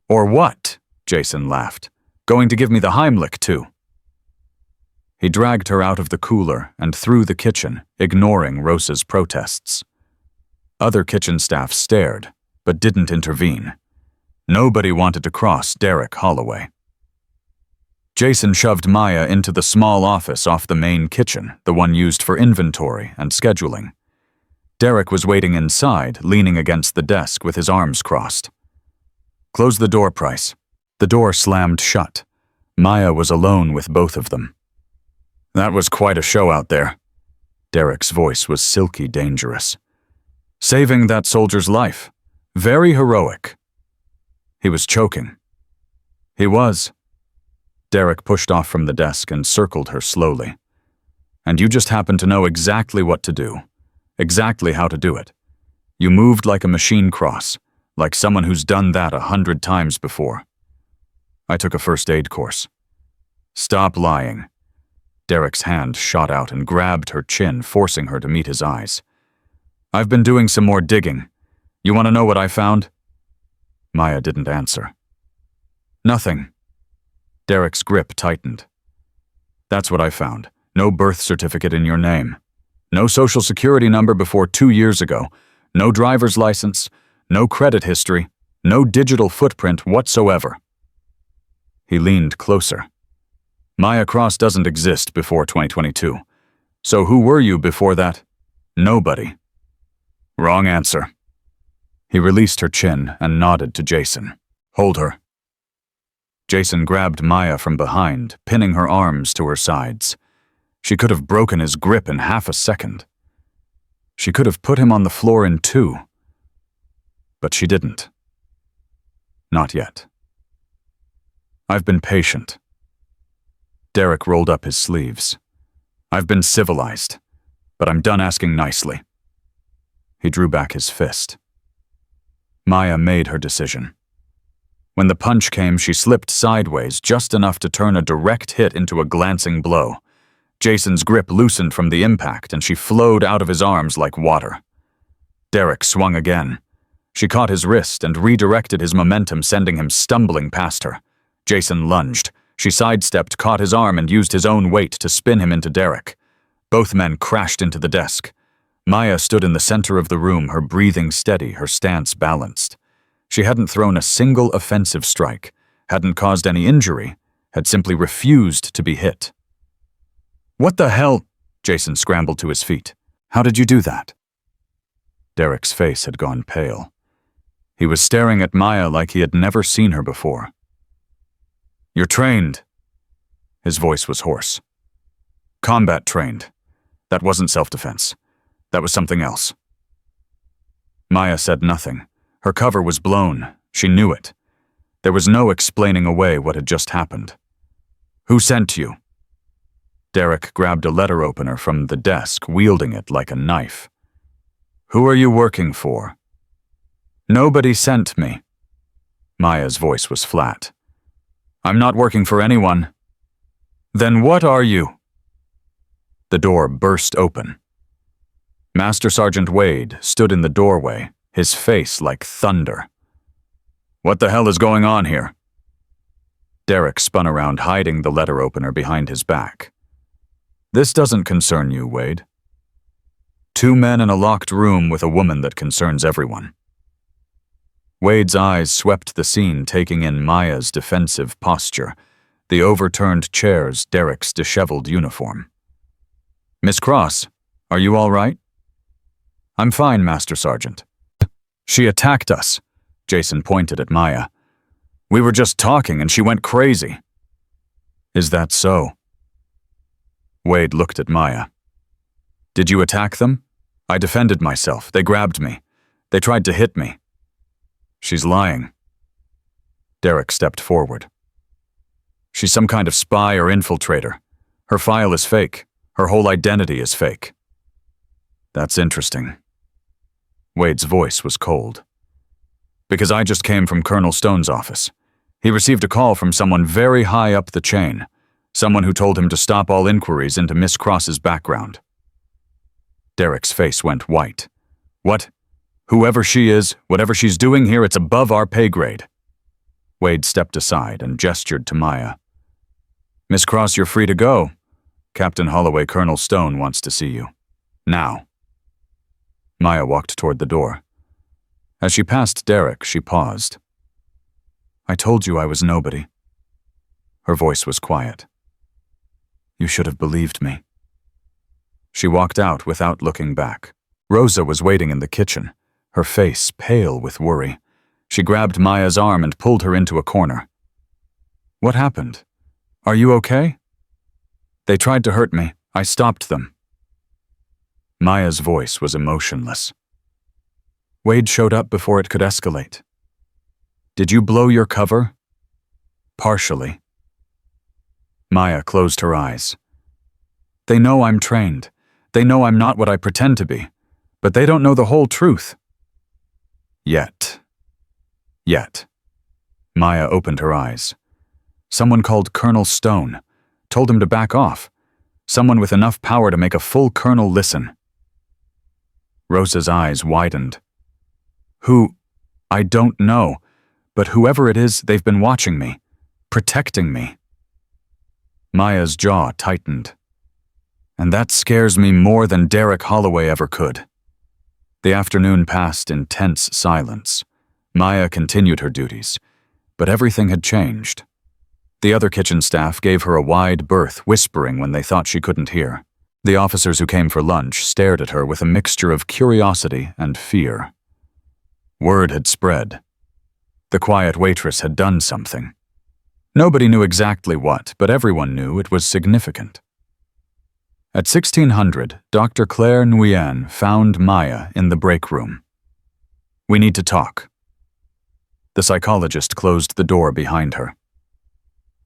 "Or what?" Jason laughed. "Going to give me the Heimlich, too?" He dragged her out of the cooler and through the kitchen, ignoring Rosa's protests. Other kitchen staff stared, but didn't intervene. Nobody wanted to cross Derek Holloway. Jason shoved Maya into the small office off the main kitchen, the one used for inventory and scheduling. Derek was waiting inside, leaning against the desk with his arms crossed. "Close the door, Price." The door slammed shut. Maya was alone with both of them. "That was quite a show out there." Derek's voice was silky dangerous. Saving that soldier's life. Very heroic. He was choking. He was. Derek pushed off from the desk and circled her slowly. And you just happened to know exactly what to do. Exactly how to do it. You moved like a machine cross, like someone who's done that 100 times before. I took a first aid course. Stop lying. Derek's hand shot out and grabbed her chin, forcing her to meet his eyes. I've been doing some more digging. You want to know what I found? Maya didn't answer. Nothing. Derek's grip tightened. That's what I found. No birth certificate in your name. No social security number before 2 years ago. No driver's license. No credit history. No digital footprint whatsoever. He leaned closer. Maya Cross doesn't exist before 2022. So who were you before that? Nobody. Wrong answer. He released her chin and nodded to Jason. Hold her. Jason grabbed Maya from behind, pinning her arms to her sides. She could have broken his grip in half a second. She could have put him on the floor in 2. But she didn't. Not yet. I've been patient. Derek rolled up his sleeves. I've been civilized, but I'm done asking nicely. He drew back his fist. Maya made her decision. When the punch came, she slipped sideways just enough to turn a direct hit into a glancing blow. Jason's grip loosened from the impact, and she flowed out of his arms like water. Derek swung again. She caught his wrist and redirected his momentum, sending him stumbling past her. Jason lunged. She sidestepped, caught his arm, and used his own weight to spin him into Derek. Both men crashed into the desk. Maya stood in the center of the room, her breathing steady, her stance balanced. She hadn't thrown a single offensive strike, hadn't caused any injury, had simply refused to be hit. What the hell? Jason scrambled to his feet. How did you do that? Derek's face had gone pale. He was staring at Maya like he had never seen her before. You're trained. His voice was hoarse. Combat trained. That wasn't self-defense. That was something else. Maya said nothing. Her cover was blown. She knew it. There was no explaining away what had just happened. Who sent you? Derek grabbed a letter opener from the desk, wielding it like a knife. Who are you working for? Nobody sent me. Maya's voice was flat. I'm not working for anyone. Then what are you? The door burst open. Master Sergeant Wade stood in the doorway, his face like thunder. What the hell is going on here? Derek spun around, hiding the letter opener behind his back. This doesn't concern you, Wade. 2 men in a locked room with a woman that concerns everyone. Wade's eyes swept the scene, taking in Maya's defensive posture, the overturned chairs, Derek's disheveled uniform. Miss Cross, are you all right? I'm fine, Master Sergeant. She attacked us. Jason pointed at Maya. We were just talking and she went crazy. Is that so? Wade looked at Maya. Did you attack them? I defended myself. They grabbed me. They tried to hit me. She's lying. Derek stepped forward. She's some kind of spy or infiltrator. Her file is fake. Her whole identity is fake. That's interesting. Wade's voice was cold. Because I just came from Colonel Stone's office. He received a call from someone very high up the chain, someone who told him to stop all inquiries into Miss Cross's background. Derek's face went white. What? Whoever she is, whatever she's doing here, it's above our pay grade. Wade stepped aside and gestured to Maya. Miss Cross, you're free to go. Captain Holloway, Colonel Stone wants to see you. Now. Maya walked toward the door. As she passed Derek, she paused. I told you I was nobody. Her voice was quiet. You should have believed me. She walked out without looking back. Rosa was waiting in the kitchen, her face pale with worry. She grabbed Maya's arm and pulled her into a corner. What happened? Are you okay? They tried to hurt me. I stopped them. Maya's voice was emotionless. Wade showed up before it could escalate. Did you blow your cover? Partially. Maya closed her eyes. They know I'm trained. They know I'm not what I pretend to be. But they don't know the whole truth. Yet. Maya opened her eyes. Someone called Colonel Stone, told him to back off. Someone with enough power to make a full colonel listen. Rosa's eyes widened. Who? I don't know, but whoever it is, they've been watching me, protecting me. Maya's jaw tightened. And that scares me more than Derek Holloway ever could. The afternoon passed in tense silence. Maya continued her duties, but everything had changed. The other kitchen staff gave her a wide berth, whispering when they thought she couldn't hear. The officers who came for lunch stared at her with a mixture of curiosity and fear. Word had spread. The quiet waitress had done something. Nobody knew exactly what, but everyone knew it was significant. At 1600, Dr. Claire Nguyen found Maya in the break room. We need to talk. The psychologist closed the door behind her.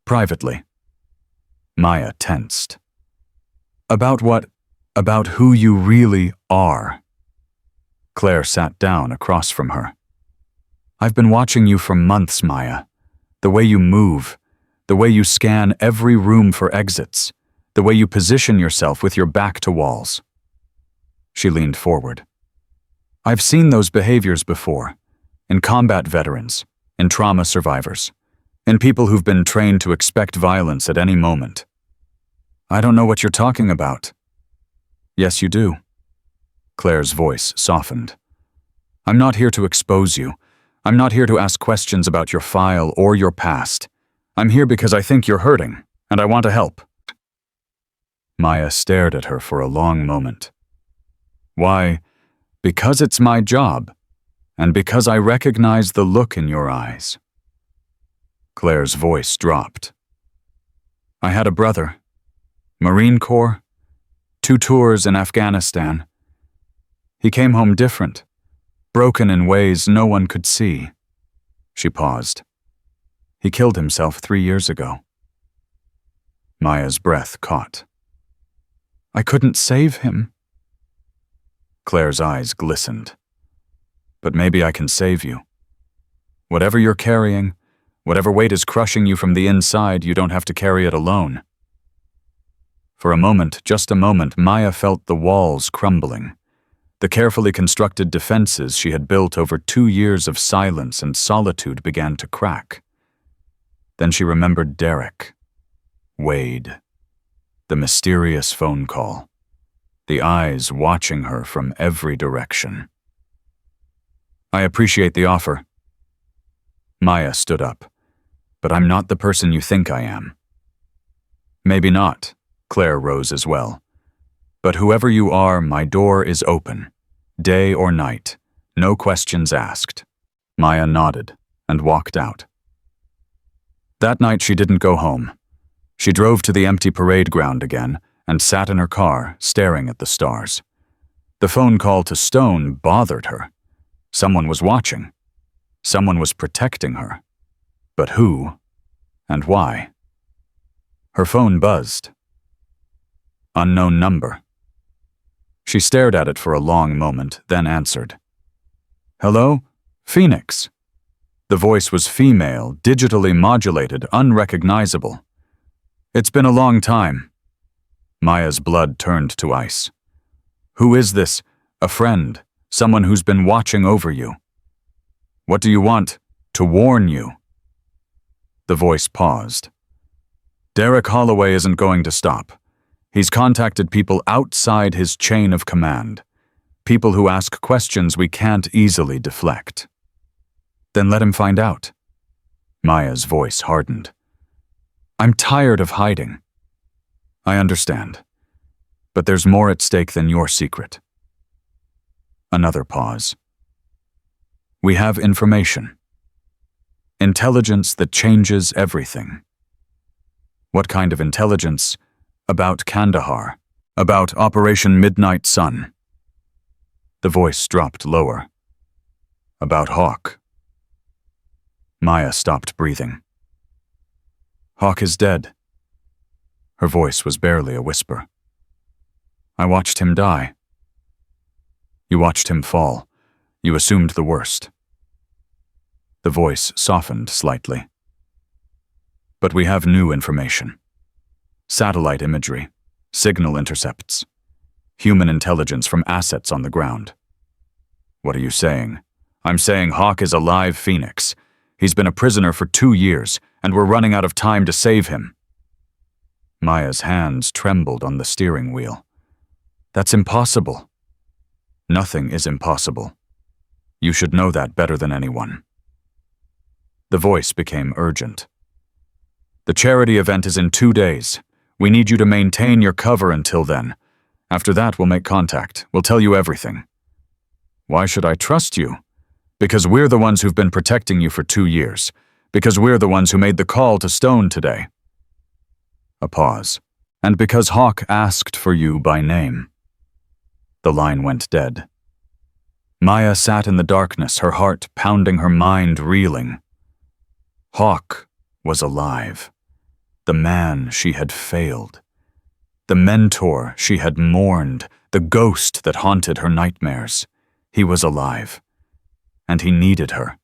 Privately. Maya tensed. About what? About who you really are. Claire sat down across from her. I've been watching you for months, Maya. The way you move, the way you scan every room for exits, the way you position yourself with your back to walls. She leaned forward. I've seen those behaviors before, in combat veterans, in trauma survivors, in people who've been trained to expect violence at any moment. I don't know what you're talking about. Yes, you do. Claire's voice softened. I'm not here to expose you. I'm not here to ask questions about your file or your past. I'm here because I think you're hurting, and I want to help. Maya stared at her for a long moment. Why? Because it's my job, and because I recognize the look in your eyes. Claire's voice dropped. I had a brother. Marine Corps. 2 tours in Afghanistan. He came home different, broken in ways no one could see. She paused. He killed himself 3 years ago. Maya's breath caught. I couldn't save him. Claire's eyes glistened. But maybe I can save you. Whatever you're carrying, whatever weight is crushing you from the inside, you don't have to carry it alone. For a moment, just a moment, Maya felt the walls crumbling. The carefully constructed defenses she had built over 2 years of silence and solitude began to crack. Then she remembered Derek, Wade, the mysterious phone call, the eyes watching her from every direction. I appreciate the offer. Maya stood up. But I'm not the person you think I am. Maybe not. Claire rose as well. But whoever you are, my door is open. Day or night. No questions asked. Maya nodded and walked out. That night she didn't go home. She drove to the empty parade ground again and sat in her car, staring at the stars. The phone call to Stone bothered her. Someone was watching. Someone was protecting her. But who? And why? Her phone buzzed. Unknown number. She stared at it for a long moment, then answered. Hello? Phoenix. The voice was female, digitally modulated, unrecognizable. It's been a long time. Maya's blood turned to ice. Who is this? A friend, someone who's been watching over you. What do you want? To warn you. The voice paused. Derek Holloway isn't going to stop. He's contacted people outside his chain of command, people who ask questions we can't easily deflect. Then let him find out. Maya's voice hardened. I'm tired of hiding. I understand, but there's more at stake than your secret. Another pause. We have information. Intelligence that changes everything. What kind of intelligence? About Kandahar. About Operation Midnight Sun. The voice dropped lower. About Hawk. Maya stopped breathing. Hawk is dead. Her voice was barely a whisper. I watched him die. You watched him fall. You assumed the worst. The voice softened slightly. But we have new information. Satellite imagery, signal intercepts, human intelligence from assets on the ground. What are you saying? I'm saying Hawk is a live phoenix. He's been a prisoner for 2 years, and we're running out of time to save him. Maya's hands trembled on the steering wheel. That's impossible. Nothing is impossible. You should know that better than anyone. The voice became urgent. The charity event is in 2 days. We need you to maintain your cover until then. After that, we'll make contact. We'll tell you everything. Why should I trust you? Because we're the ones who've been protecting you for 2 years. Because we're the ones who made the call to Stone today. A pause. And because Hawk asked for you by name. The line went dead. Maya sat in the darkness, her heart pounding, her mind reeling. Hawk was alive. The man she had failed. The mentor she had mourned, the ghost that haunted her nightmares. He was alive. And he needed her.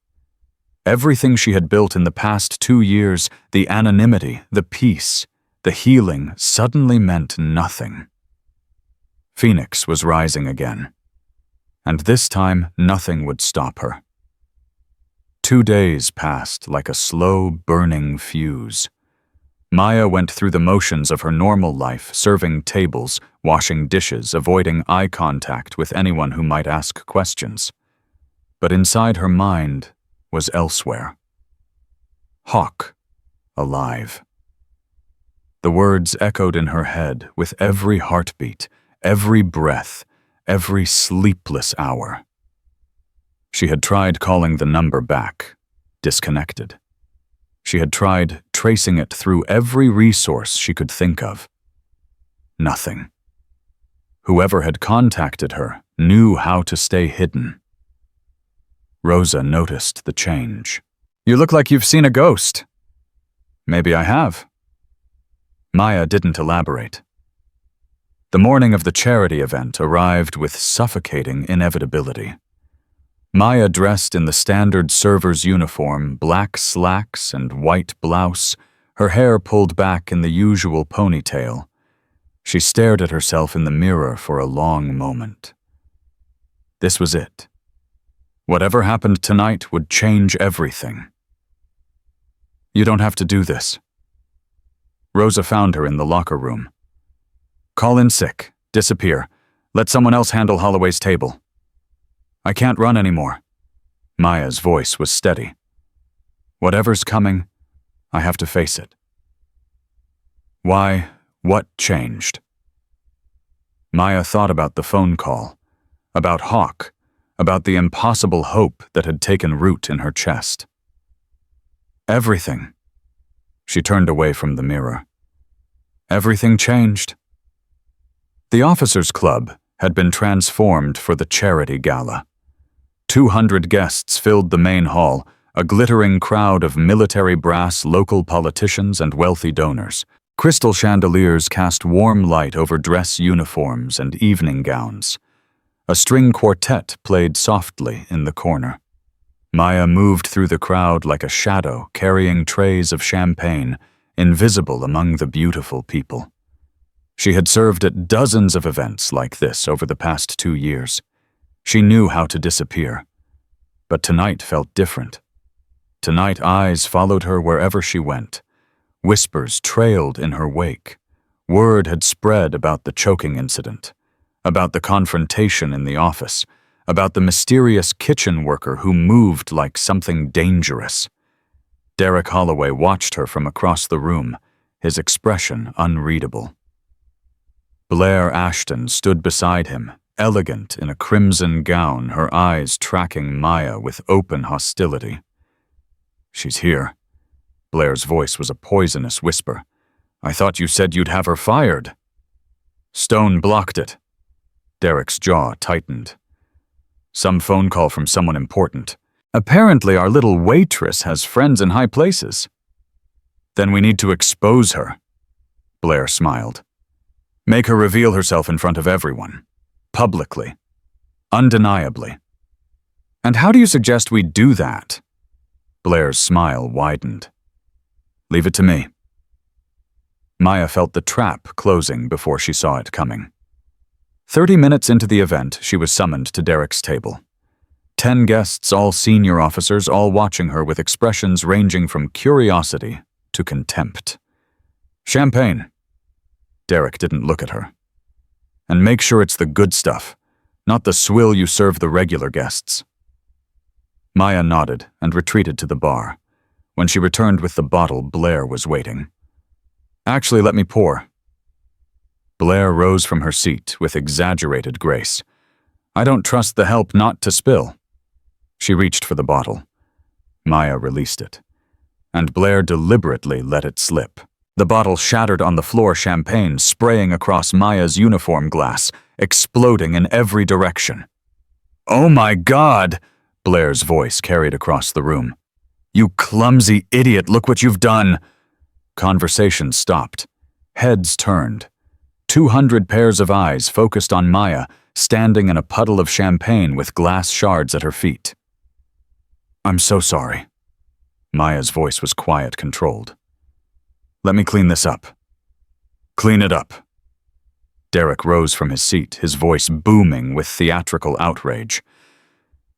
Everything she had built in the past 2 years, the anonymity, the peace, the healing, suddenly meant nothing. Phoenix was rising again. And this time, nothing would stop her. 2 days passed like a slow, burning fuse. Maya went through the motions of her normal life, serving tables, washing dishes, avoiding eye contact with anyone who might ask questions. But inside her mind was elsewhere. Hawk, alive. The words echoed in her head with every heartbeat, every breath, every sleepless hour. She had tried calling the number back, disconnected. She had tried tracing it through every resource she could think of. Nothing. Whoever had contacted her knew how to stay hidden. Rosa noticed the change. You look like you've seen a ghost. Maybe I have. Maya didn't elaborate. The morning of the charity event arrived with suffocating inevitability. Maya, dressed in the standard server's uniform, black slacks and white blouse, her hair pulled back in the usual ponytail. She stared at herself in the mirror for a long moment. This was it. Whatever happened tonight would change everything. You don't have to do this. Rosa found her in the locker room. Call in sick, disappear. Let someone else handle Holloway's table. I can't run anymore. Maya's voice was steady. Whatever's coming, I have to face it. Why? What changed? Maya thought about the phone call, about Hawk, about the impossible hope that had taken root in her chest. Everything. She turned away from the mirror. Everything changed. The Officers' Club had been transformed for the charity gala. 200 guests filled the main hall, a glittering crowd of military brass, local politicians, and wealthy donors. Crystal chandeliers cast warm light over dress uniforms and evening gowns. A string quartet played softly in the corner. Maya moved through the crowd like a shadow, carrying trays of champagne, invisible among the beautiful people. She had served at dozens of events like this over the past 2 years. She knew how to disappear. But tonight felt different. Tonight eyes followed her wherever she went. Whispers trailed in her wake. Word had spread about the choking incident, about the confrontation in the office, about the mysterious kitchen worker who moved like something dangerous. Derek Holloway watched her from across the room, his expression unreadable. Blair Ashton stood beside him, elegant in a crimson gown, her eyes tracking Maya with open hostility. She's here. Blair's voice was a poisonous whisper. I thought you said you'd have her fired. Stone blocked it. Derek's jaw tightened. Some phone call from someone important. Apparently our little waitress has friends in high places. Then we need to expose her. Blair smiled. Make her reveal herself in front of everyone. Publicly. Undeniably. And how do you suggest we do that? Blair's smile widened. Leave it to me. Maya felt the trap closing before she saw it coming. 30 minutes into the event, she was summoned to Derek's table. 10 guests, all senior officers, all watching her with expressions ranging from curiosity to contempt. Champagne. Derek didn't look at her. And make sure it's the good stuff, not the swill you serve the regular guests. Maya nodded and retreated to the bar. When she returned with the bottle, Blair was waiting. Actually, let me pour. Blair rose from her seat with exaggerated grace. I don't trust the help not to spill. She reached for the bottle. Maya released it. And Blair deliberately let it slip. The bottle shattered on the floor, champagne spraying across Maya's uniform glass, exploding in every direction. Oh my God! Blair's voice carried across the room. You clumsy idiot, look what you've done! Conversation stopped. Heads turned. 200 pairs of eyes focused on Maya, standing in a puddle of champagne with glass shards at her feet. I'm so sorry. Maya's voice was quiet, controlled. Let me clean this up. Clean it up. Derek rose from his seat, his voice booming with theatrical outrage.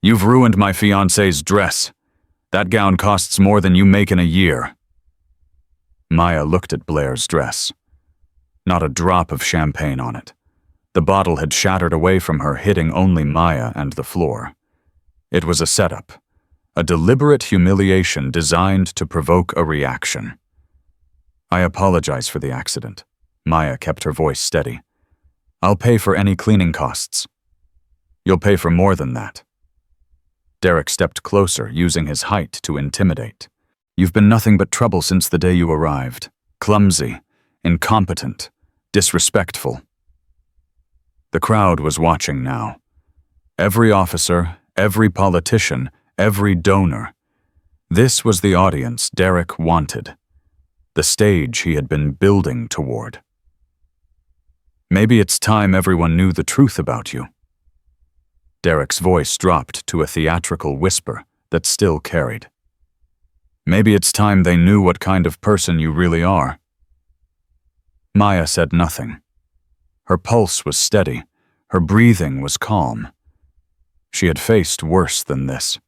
You've ruined my fiancé's dress. That gown costs more than you make in a year. Maya looked at Blair's dress. Not a drop of champagne on it. The bottle had shattered away from her, hitting only Maya and the floor. It was a setup, a deliberate humiliation designed to provoke a reaction. I apologize for the accident. Maya kept her voice steady. I'll pay for any cleaning costs. You'll pay for more than that. Derek stepped closer, using his height to intimidate. You've been nothing but trouble since the day you arrived. Clumsy, incompetent, disrespectful. The crowd was watching now. Every officer, every politician, every donor. This was the audience Derek wanted. The stage he had been building toward. Maybe it's time everyone knew the truth about you. Derek's voice dropped to a theatrical whisper that still carried. Maybe it's time they knew what kind of person you really are. Maya said nothing. Her pulse was steady. Her breathing was calm. She had faced worse than this.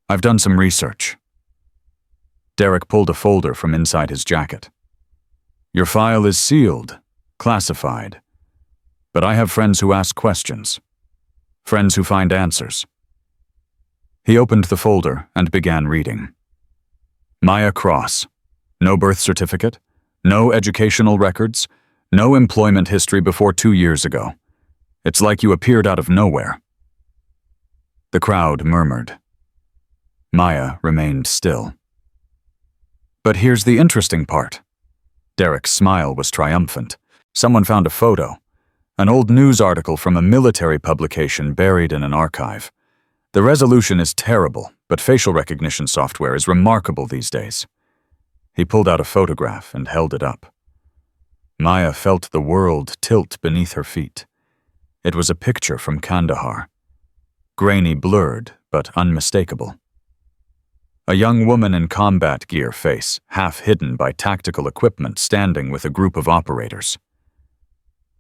I've done some research. Derek pulled a folder from inside his jacket. Your file is sealed, classified. But I have friends who ask questions. Friends who find answers. He opened the folder and began reading. Maya Cross. No birth certificate. No educational records. No employment history before 2 years ago. It's like you appeared out of nowhere. The crowd murmured. Maya remained still. But here's the interesting part. Derek's smile was triumphant. Someone found a photo. An old news article from a military publication buried in an archive. The resolution is terrible, but facial recognition software is remarkable these days. He pulled out a photograph and held it up. Maya felt the world tilt beneath her feet. It was a picture from Kandahar. Grainy, blurred, but unmistakable. A young woman in combat gear, face half hidden by tactical equipment, standing with a group of operators.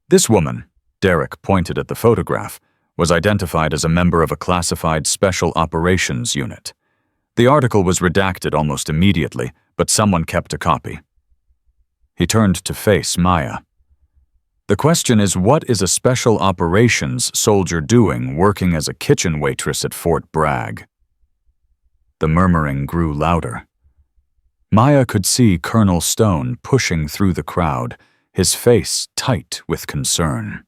This woman, Derek pointed at the photograph, was identified as a member of a classified special operations unit. The article was redacted almost immediately, but someone kept a copy. He turned to face Maya. The question is, what is a special operations soldier doing working as a kitchen waitress at Fort Bragg? The murmuring grew louder. Maya could see Colonel Stone pushing through the crowd, his face tight with concern.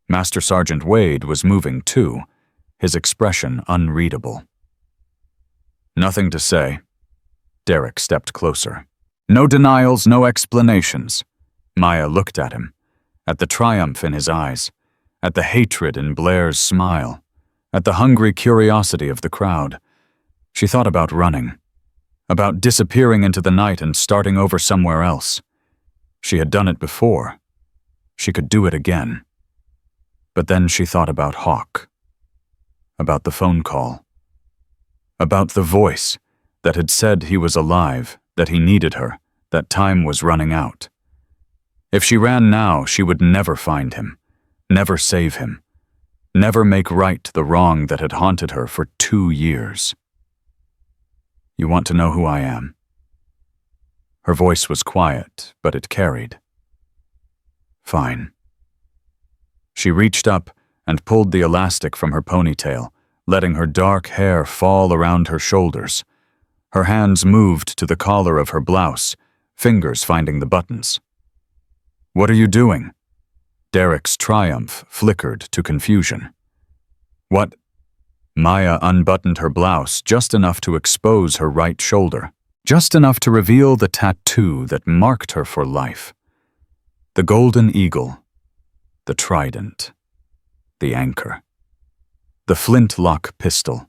Master Sergeant Wade was moving too, his expression unreadable. Nothing to say. Derek stepped closer. No denials, no explanations. Maya looked at him, at the triumph in his eyes, at the hatred in Blair's smile, at the hungry curiosity of the crowd. She thought about running, about disappearing into the night and starting over somewhere else. She had done it before. She could do it again. But then she thought about Hawk, about the phone call, about the voice that had said he was alive, that he needed her, that time was running out. If she ran now, she would never find him, never save him, never make right the wrong that had haunted her for 2 years. You want to know who I am? Her voice was quiet, but it carried. Fine. She reached up and pulled the elastic from her ponytail, letting her dark hair fall around her shoulders. Her hands moved to the collar of her blouse, fingers finding the buttons. What are you doing? Derek's triumph flickered to confusion. What? Maya unbuttoned her blouse just enough to expose her right shoulder, just enough to reveal the tattoo that marked her for life. The golden eagle, the trident, the anchor, the flintlock pistol,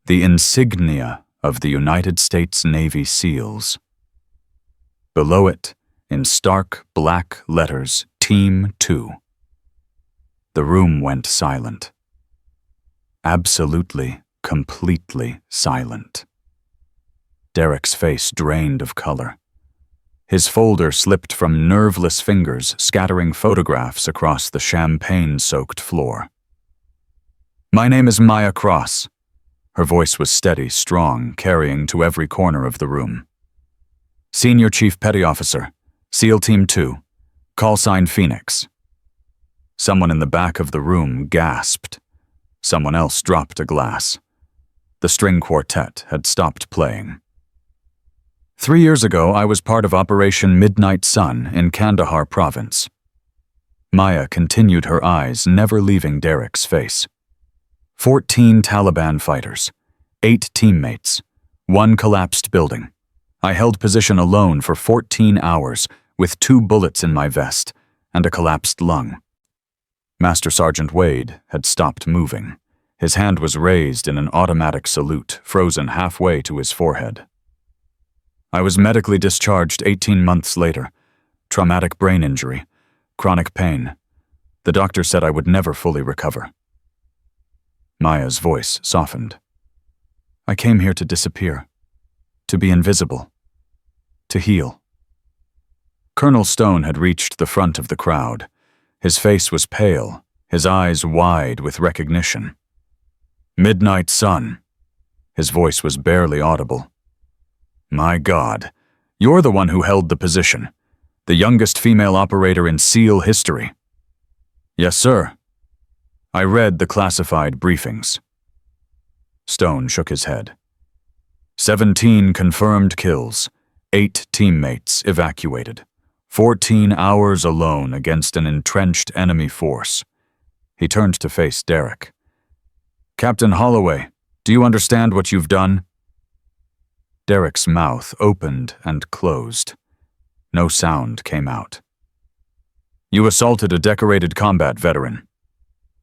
the insignia of the United States Navy SEALs. Below it, in stark black letters, Team 2. The room went silent. Absolutely, completely silent. Derek's face drained of color. His folder slipped from nerveless fingers, scattering photographs across the champagne-soaked floor. My name is Maya Cross. Her voice was steady, strong, carrying to every corner of the room. Senior Chief Petty Officer, SEAL Team 2, call sign Phoenix. Someone in the back of the room gasped. Someone else dropped a glass. The string quartet had stopped playing. 3 years ago, I was part of Operation Midnight Sun in Kandahar province. Maya continued, her eyes never leaving Derek's face. 14 Taliban fighters, 8 teammates, 1 collapsed building. I held position alone for 14 hours with 2 bullets in my vest and a collapsed lung. Master Sergeant Wade had stopped moving. His hand was raised in an automatic salute, frozen halfway to his forehead. I was medically discharged 18 months later. Traumatic brain injury, chronic pain. The doctor said I would never fully recover. Maya's voice softened. I came here to disappear, to be invisible, to heal. Colonel Stone had reached the front of the crowd. His face was pale, his eyes wide with recognition. Midnight Sun. His voice was barely audible. My God, you're the one who held the position, the youngest female operator in SEAL history. Yes, sir. I read the classified briefings. Stone shook his head. 17 confirmed kills, 8 teammates evacuated, 14 hours alone against an entrenched enemy force. He turned to face Derek. Captain Holloway, do you understand what you've done? Derek's mouth opened and closed. No sound came out. You assaulted a decorated combat veteran.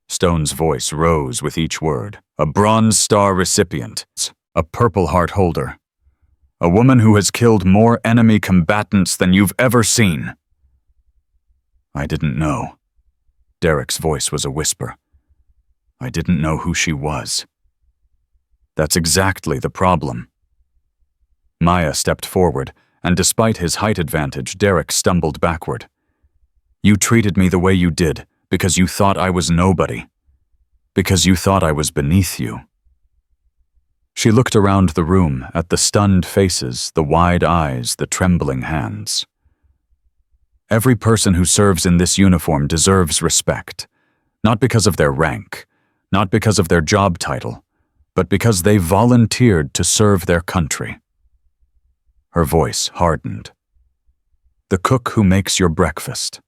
Stone's voice rose with each word. A Bronze Star recipient, a Purple Heart holder. A woman who has killed more enemy combatants than you've ever seen. I didn't know. Derek's voice was a whisper. I didn't know who she was. That's exactly the problem. Maya stepped forward, and despite his height advantage, Derek stumbled backward. You treated me the way you did because you thought I was nobody. Because you thought I was beneath you. She looked around the room at the stunned faces, the wide eyes, the trembling hands. Every person who serves in this uniform deserves respect, not because of their rank, not because of their job title, but because they volunteered to serve their country. Her voice hardened. The cook who makes your breakfast,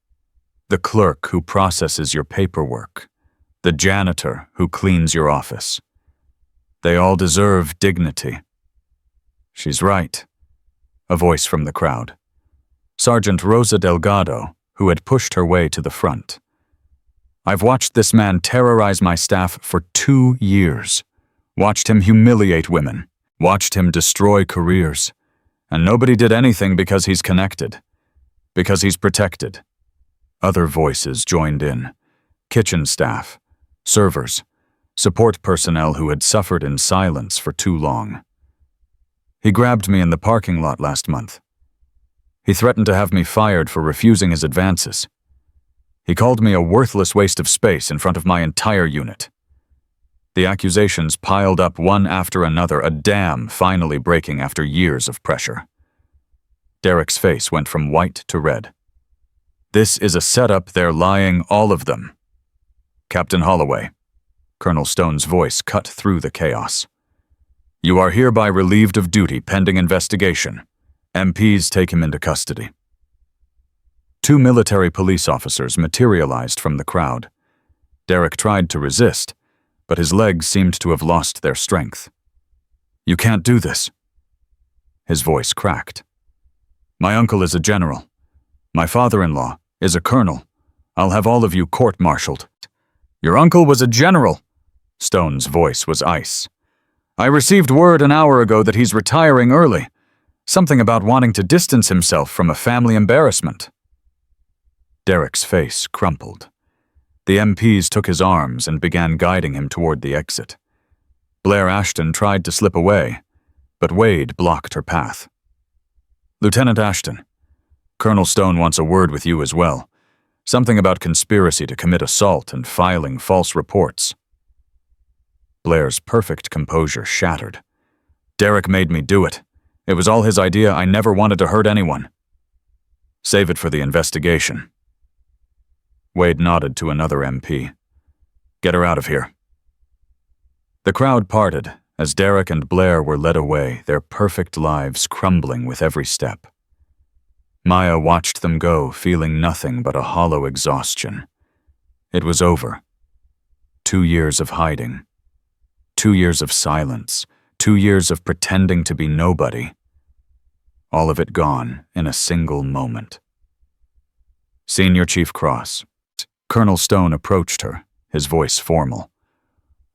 the clerk who processes your paperwork, the janitor who cleans your office. They all deserve dignity. She's right. A voice from the crowd. Sergeant Rosa Delgado, who had pushed her way to the front. I've watched this man terrorize my staff for 2 years. Watched him humiliate women. Watched him destroy careers. And nobody did anything because he's connected. Because he's protected. Other voices joined in. Kitchen staff, servers, support personnel who had suffered in silence for too long. He grabbed me in the parking lot last month. He threatened to have me fired for refusing his advances. He called me a worthless waste of space in front of my entire unit. The accusations piled up one after another, a dam finally breaking after years of pressure. Derek's face went from white to red. This is a setup, they're lying, all of them. Captain Holloway, Colonel Stone's voice cut through the chaos. You are hereby relieved of duty pending investigation. MPs take him into custody. 2 military police officers materialized from the crowd. Derek tried to resist, but his legs seemed to have lost their strength. You can't do this. His voice cracked. My uncle is a general. My father-in-law is a colonel. I'll have all of you court-martialed. Your uncle was a general. Stone's voice was ice. I received word an hour ago that he's retiring early. Something about wanting to distance himself from a family embarrassment. Derek's face crumpled. The MPs took his arms and began guiding him toward the exit. Blair Ashton tried to slip away, but Wade blocked her path. Lieutenant Ashton, Colonel Stone wants a word with you as well. Something about conspiracy to commit assault and filing false reports. Blair's perfect composure shattered. Derek made me do it. It was all his idea. I never wanted to hurt anyone. Save it for the investigation. Wade nodded to another MP. Get her out of here. The crowd parted as Derek and Blair were led away, their perfect lives crumbling with every step. Maya watched them go, feeling nothing but a hollow exhaustion. It was over. 2 years of hiding. 2 years of silence. 2 years of pretending to be nobody. All of it gone in a single moment. Senior Chief Cross. Colonel Stone approached her, his voice formal.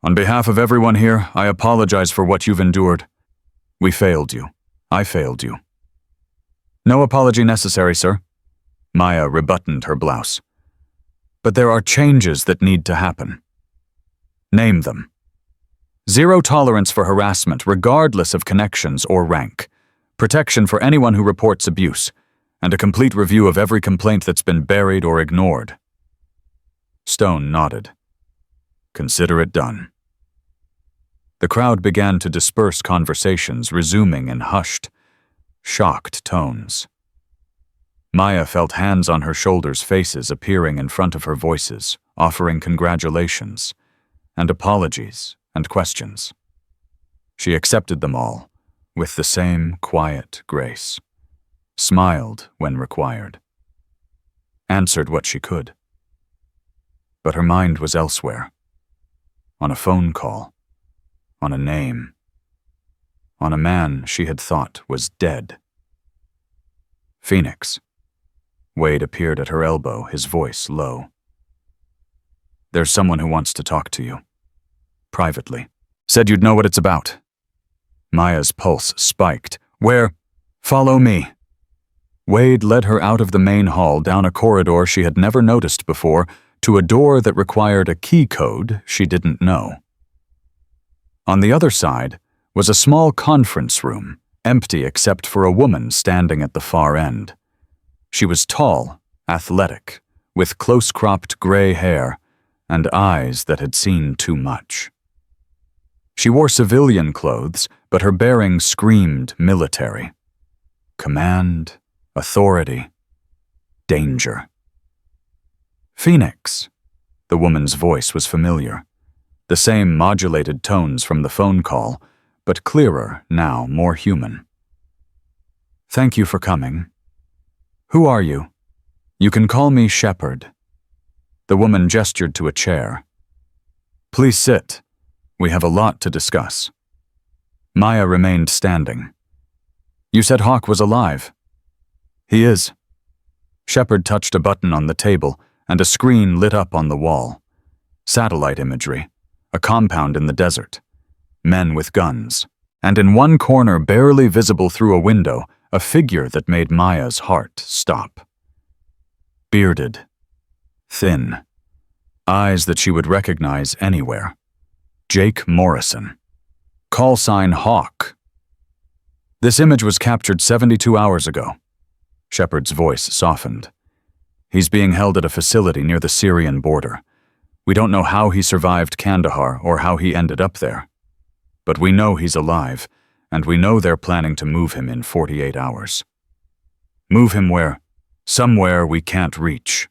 On behalf of everyone here, I apologize for what you've endured. We failed you. I failed you. No apology necessary, sir. Maya rebuttoned her blouse. But there are changes that need to happen. Name them. 0 tolerance for harassment, regardless of connections or rank. Protection for anyone who reports abuse, and a complete review of every complaint that's been buried or ignored. Stone nodded. Consider it done. The crowd began to disperse, conversations resuming in hushed, shocked tones. Maya felt hands on her shoulders, faces appearing in front of her voices, offering congratulations, and apologies and questions. She accepted them all, with the same quiet grace, smiled when required, answered what she could. But her mind was elsewhere, on a phone call, on a name, on a man she had thought was dead. Phoenix. Wade appeared at her elbow, his voice low. There's someone who wants to talk to you. Privately. Said you'd know what it's about. Maya's pulse spiked. Where? Follow me. Wade led her out of the main hall, down a corridor she had never noticed before, to a door that required a key code she didn't know. On the other side was a small conference room, empty except for a woman standing at the far end. She was tall, athletic, with close-cropped gray hair and eyes that had seen too much. She wore civilian clothes, but her bearing screamed military. Command, authority, danger. Phoenix. The woman's voice was familiar. The same modulated tones from the phone call, but clearer now, more human. Thank you for coming. Who are you? You can call me Shepard. The woman gestured to a chair. Please sit. We have a lot to discuss. Maya remained standing. You said Hawk was alive. He is. Shepard touched a button on the table, and a screen lit up on the wall. Satellite imagery, a compound in the desert, men with guns, and in one corner, barely visible through a window, a figure that made Maya's heart stop. Bearded, thin, eyes that she would recognize anywhere. Jake Morrison. Call sign Hawk. This image was captured 72 hours ago. Shepard's voice softened. He's being held at a facility near the Syrian border. We don't know how he survived Kandahar or how he ended up there. But we know he's alive, and we know they're planning to move him in 48 hours. Move him where? Somewhere we can't reach.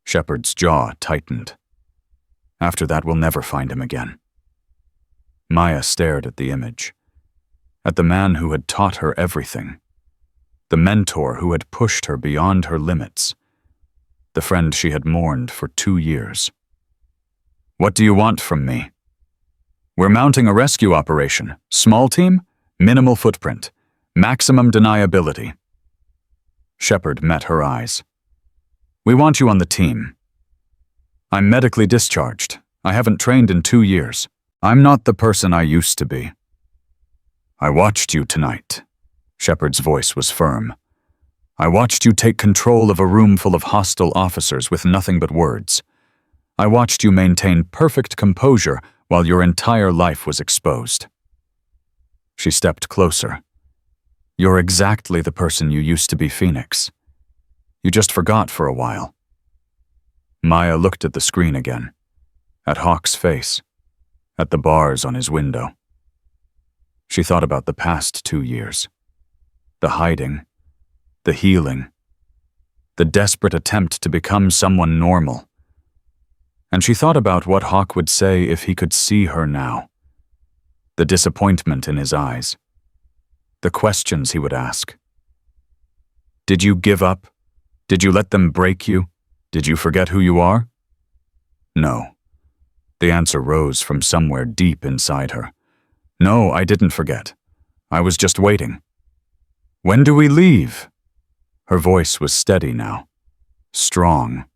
Shepard's jaw tightened. After that, we'll never find him again. Maya stared at the image, at the man who had taught her everything, the mentor who had pushed her beyond her limits, the friend she had mourned for 2 years. What do you want from me? We're mounting a rescue operation. Small team, minimal footprint, maximum deniability. Shepard met her eyes. We want you on the team. I'm medically discharged. I haven't trained in 2 years. I'm not the person I used to be. I watched you tonight. Shepard's voice was firm. I watched you take control of a room full of hostile officers with nothing but words. I watched you maintain perfect composure while your entire life was exposed. She stepped closer. You're exactly the person you used to be, Phoenix. You just forgot for a while. Maya looked at the screen again, at Hawk's face, at the bars on his window. She thought about the past 2 years, the hiding, the healing, the desperate attempt to become someone normal. And she thought about what Hawk would say if he could see her now, the disappointment in his eyes, the questions he would ask. Did you give up? Did you let them break you? Did you forget who you are? No. The answer rose from somewhere deep inside her. No, I didn't forget. I was just waiting. When do we leave? Her voice was steady now, strong.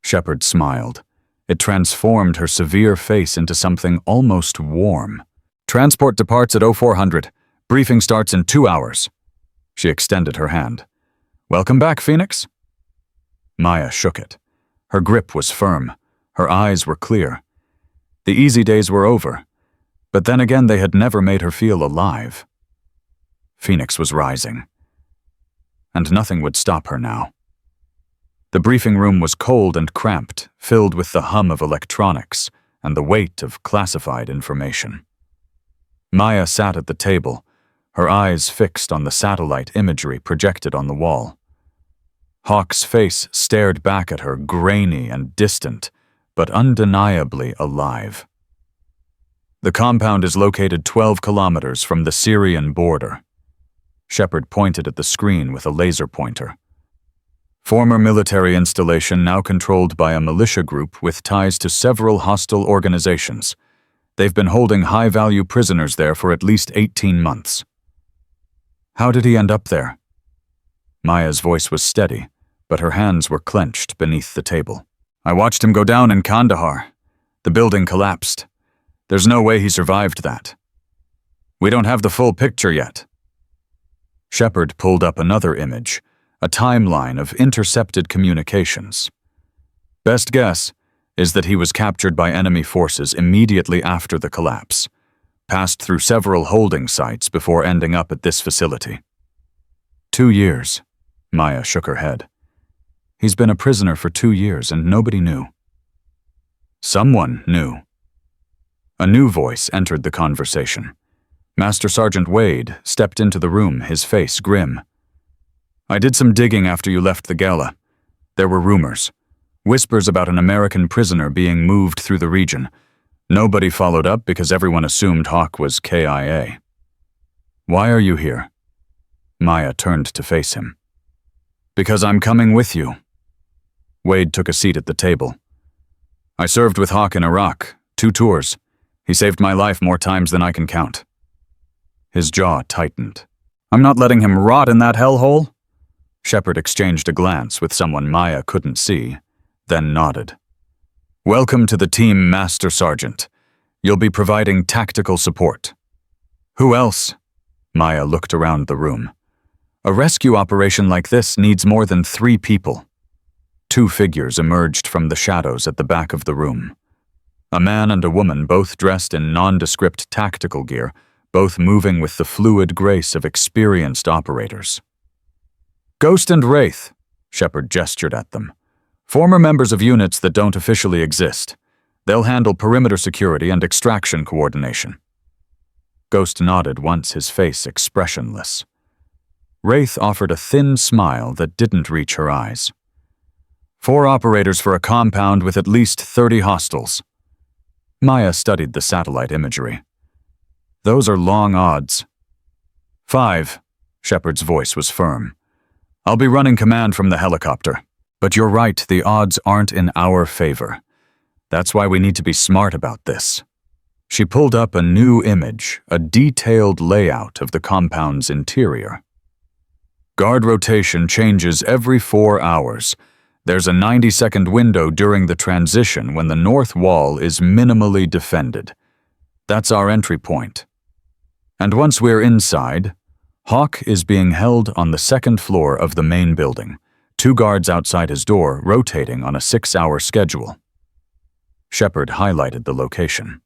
Shepard smiled. It transformed her severe face into something almost warm. Transport departs at 0400. Briefing starts in 2 hours. She extended her hand. Welcome back, Phoenix. Maya shook it. Her grip was firm. Her eyes were clear. The easy days were over, but then again they had never made her feel alive. Phoenix was rising, and nothing would stop her now. The briefing room was cold and cramped, filled with the hum of electronics and the weight of classified information. Maya sat at the table, her eyes fixed on the satellite imagery projected on the wall. Hawk's face stared back at her, grainy and distant, but undeniably alive. The compound is located 12 kilometers from the Syrian border. Shepard pointed at the screen with a laser pointer. Former military installation now controlled by a militia group with ties to several hostile organizations. They've been holding high-value prisoners there for at least 18 months. How did he end up there? Maya's voice was steady, but her hands were clenched beneath the table. I watched him go down in Kandahar. The building collapsed. There's no way he survived that. We don't have the full picture yet. Shepard pulled up another image, a timeline of intercepted communications. Best guess is that he was captured by enemy forces immediately after the collapse, passed through several holding sites before ending up at this facility. 2 years. Maya shook her head. He's been a prisoner for 2 years and nobody knew. Someone knew. A new voice entered the conversation. Master Sergeant Wade stepped into the room, his face grim. I did some digging after you left the gala. There were rumors. Whispers about an American prisoner being moved through the region. Nobody followed up because everyone assumed Hawk was KIA. Why are you here? Maya turned to face him. Because I'm coming with you. Wade took a seat at the table. I served with Hawk in Iraq, 2 tours. He saved my life more times than I can count. His jaw tightened. I'm not letting him rot in that hellhole. Shepard exchanged a glance with someone Maya couldn't see, then nodded. Welcome to the team, Master Sergeant. You'll be providing tactical support. Who else? Maya looked around the room. A rescue operation like this needs more than 3 people. 2 figures emerged from the shadows at the back of the room. A man and a woman, both dressed in nondescript tactical gear, both moving with the fluid grace of experienced operators. Ghost and Wraith, Shepard gestured at them. Former members of units that don't officially exist. They'll handle perimeter security and extraction coordination. Ghost nodded once, his face expressionless. Wraith offered a thin smile that didn't reach her eyes. 4 operators for a compound with at least 30 hostiles. Maya studied the satellite imagery. Those are long odds. 5, Shepard's voice was firm. I'll be running command from the helicopter. But you're right, the odds aren't in our favor. That's why we need to be smart about this. She pulled up a new image, a detailed layout of the compound's interior. Guard rotation changes every 4 hours. There's a 90-second window during the transition when the north wall is minimally defended. That's our entry point. And once we're inside, Hawk is being held on the 2nd floor of the main building. 2 guards outside his door, rotating on a 6-hour schedule. Shepard highlighted the location.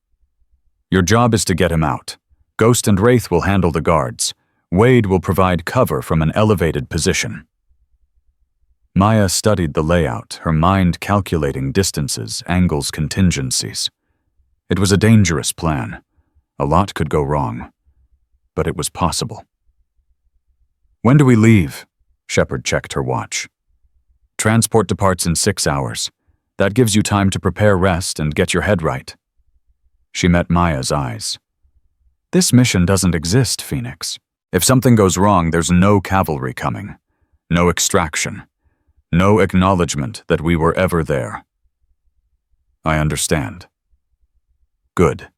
Your job is to get him out. Ghost and Wraith will handle the guards. Wade will provide cover from an elevated position. Maya studied the layout, her mind calculating distances, angles, contingencies. It was a dangerous plan. A lot could go wrong. But it was possible. When do we leave? Shepard checked her watch. Transport departs in 6 hours. That gives you time to prepare rest and get your head right. She met Maya's eyes. This mission doesn't exist, Phoenix. If something goes wrong, there's no cavalry coming. No extraction. No acknowledgement that we were ever there. I understand. Good.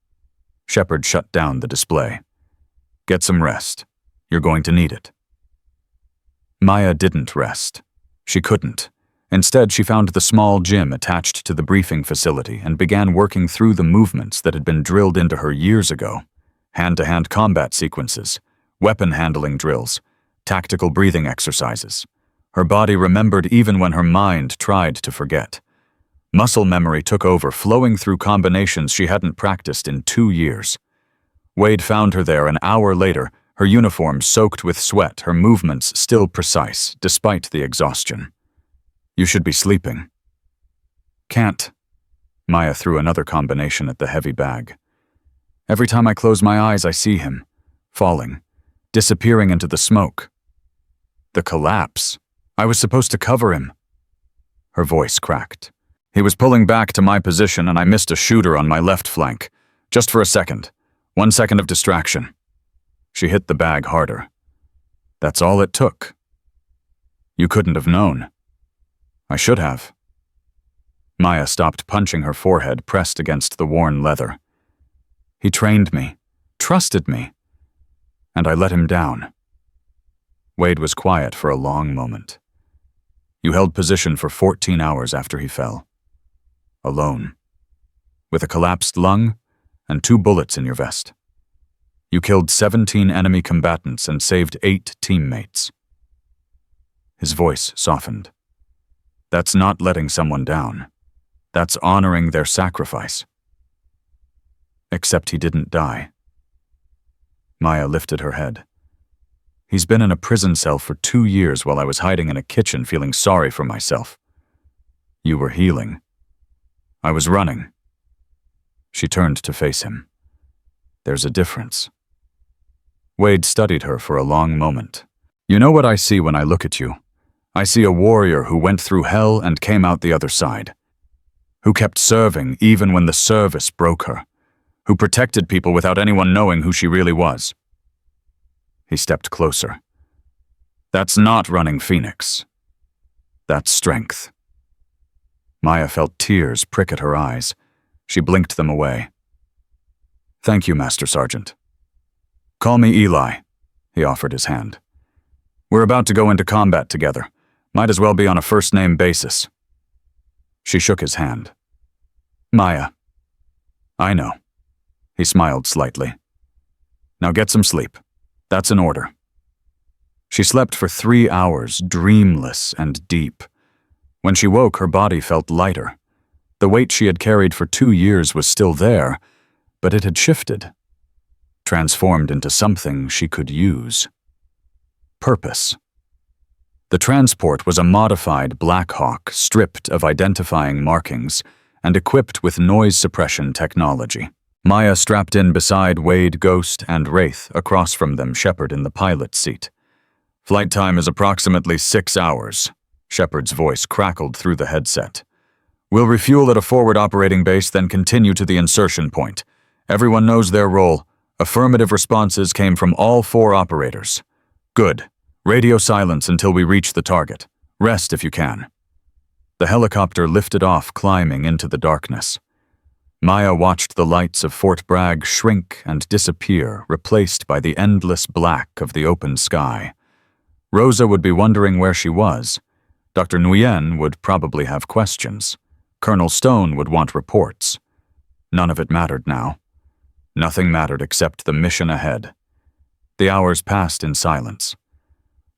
Shepard shut down the display. Get some rest. You're going to need it. Maya didn't rest. She couldn't. Instead, she found the small gym attached to the briefing facility and began working through the movements that had been drilled into her years ago. Hand-to-hand combat sequences, weapon handling drills, tactical breathing exercises. Her body remembered even when her mind tried to forget. Muscle memory took over, flowing through combinations she hadn't practiced in 2 years. Wade found her there an hour later, her uniform soaked with sweat, her movements still precise, despite the exhaustion. You should be sleeping. Can't. Maya threw another combination at the heavy bag. Every time I close my eyes, I see him, falling, disappearing into the smoke. The collapse. I was supposed to cover him. Her voice cracked. He was pulling back to my position and I missed a shooter on my left flank. Just for a second. 1 second of distraction. She hit the bag harder. That's all it took. You couldn't have known. I should have. Maya stopped punching her forehead, pressed against the worn leather. He trained me, trusted me, and I let him down. Wade was quiet for a long moment. You held position for 14 hours after he fell. Alone. With a collapsed lung and 2 bullets in your vest. You killed 17 enemy combatants and saved 8 teammates. His voice softened. That's not letting someone down. That's honoring their sacrifice. Except he didn't die. Maya lifted her head. He's been in a prison cell for 2 years while I was hiding in a kitchen feeling sorry for myself. You were healing. I was running. She turned to face him. There's a difference. Wade studied her for a long moment. You know what I see when I look at you? I see a warrior who went through hell and came out the other side. Who kept serving even when the service broke her. Who protected people without anyone knowing who she really was. He stepped closer. That's not running Phoenix. That's strength. Maya felt tears prick at her eyes. She blinked them away. Thank you, Master Sergeant. Call me Eli, he offered his hand. We're about to go into combat together. Might as well be on a first-name basis. She shook his hand. Maya. I know. He smiled slightly. Now get some sleep. That's an order. She slept for 3 hours, dreamless and deep. When she woke, her body felt lighter. The weight she had carried for 2 years was still there, but it had shifted, transformed into something she could use. Purpose. The transport was a modified Black Hawk, stripped of identifying markings and equipped with noise suppression technology. Maya strapped in beside Wade, Ghost, and Wraith, across from them Shepard in the pilot's seat. Flight time is approximately 6 hours. Shepard's voice crackled through the headset. We'll refuel at a forward operating base, then continue to the insertion point. Everyone knows their role. Affirmative responses came from all 4 operators. Good. Radio silence until we reach the target. Rest if you can. The helicopter lifted off, climbing into the darkness. Maya watched the lights of Fort Bragg shrink and disappear, replaced by the endless black of the open sky. Rosa would be wondering where she was. Dr. Nguyen would probably have questions. Colonel Stone would want reports. None of it mattered now. Nothing mattered except the mission ahead. The hours passed in silence.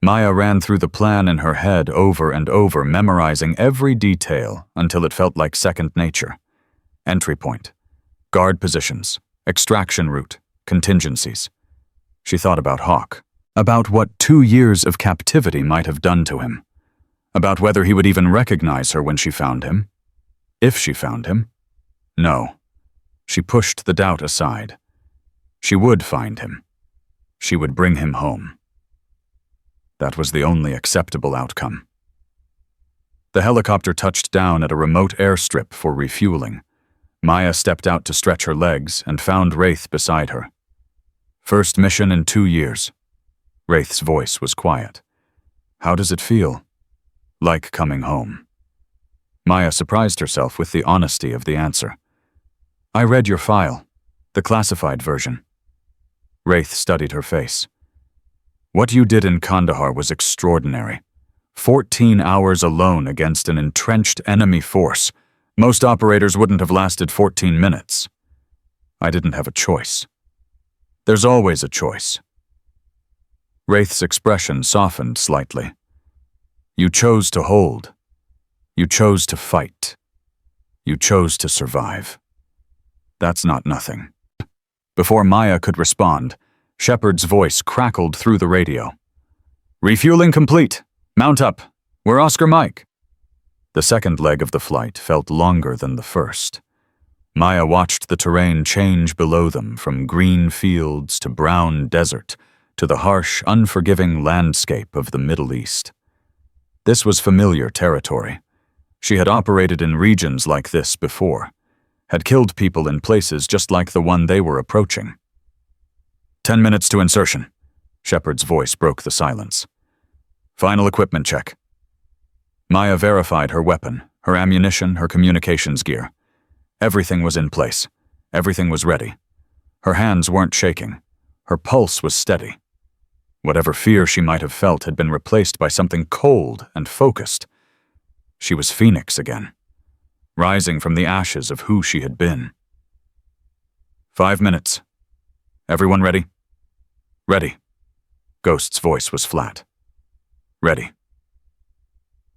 Maya ran through the plan in her head over and over, memorizing every detail until it felt like second nature. Entry point, guard positions, extraction route, contingencies. She thought about Hawk, about what 2 years of captivity might have done to him, about whether he would even recognize her when she found him. If she found him. No. She pushed the doubt aside. She would find him. She would bring him home. That was the only acceptable outcome. The helicopter touched down at a remote airstrip for refueling. Maya stepped out to stretch her legs and found Wraith beside her. First mission in 2 years. Wraith's voice was quiet. How does it feel? Like coming home. Maya surprised herself with the honesty of the answer. I read your file, the classified version. Wraith studied her face. What you did in Kandahar was extraordinary. 14 hours alone against an entrenched enemy force. Most operators wouldn't have lasted 14 minutes. I didn't have a choice. There's always a choice. Wraith's expression softened slightly. You chose to hold. You chose to fight. You chose to survive. That's not nothing. Before Maya could respond, Shepard's voice crackled through the radio. Refueling complete. Mount up. We're Oscar Mike. The second leg of the flight felt longer than the first. Maya watched the terrain change below them, from green fields to brown desert to the harsh, unforgiving landscape of the Middle East. This was familiar territory. She had operated in regions like this before, had killed people in places just like the one they were approaching. 10 minutes to insertion. Shepard's voice broke the silence. Final equipment check. Maya verified her weapon, her ammunition, her communications gear. Everything was in place. Everything was ready. Her hands weren't shaking. Her pulse was steady. Whatever fear she might have felt had been replaced by something cold and focused. She was Phoenix again, rising from the ashes of who she had been. 5 minutes. Everyone ready? Ready. Ghost's voice was flat. Ready.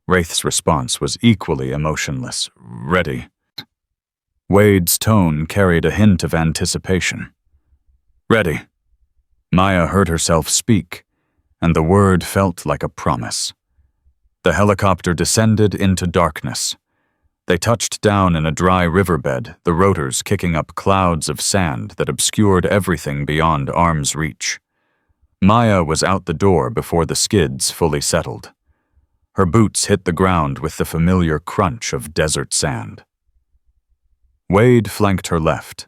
Wraith's response was equally emotionless. Ready. Wade's tone carried a hint of anticipation. Ready. Maya heard herself speak, and the word felt like a promise. The helicopter descended into darkness. They touched down in a dry riverbed, the rotors kicking up clouds of sand that obscured everything beyond arm's reach. Maya was out the door before the skids fully settled. Her boots hit the ground with the familiar crunch of desert sand. Wade flanked her left.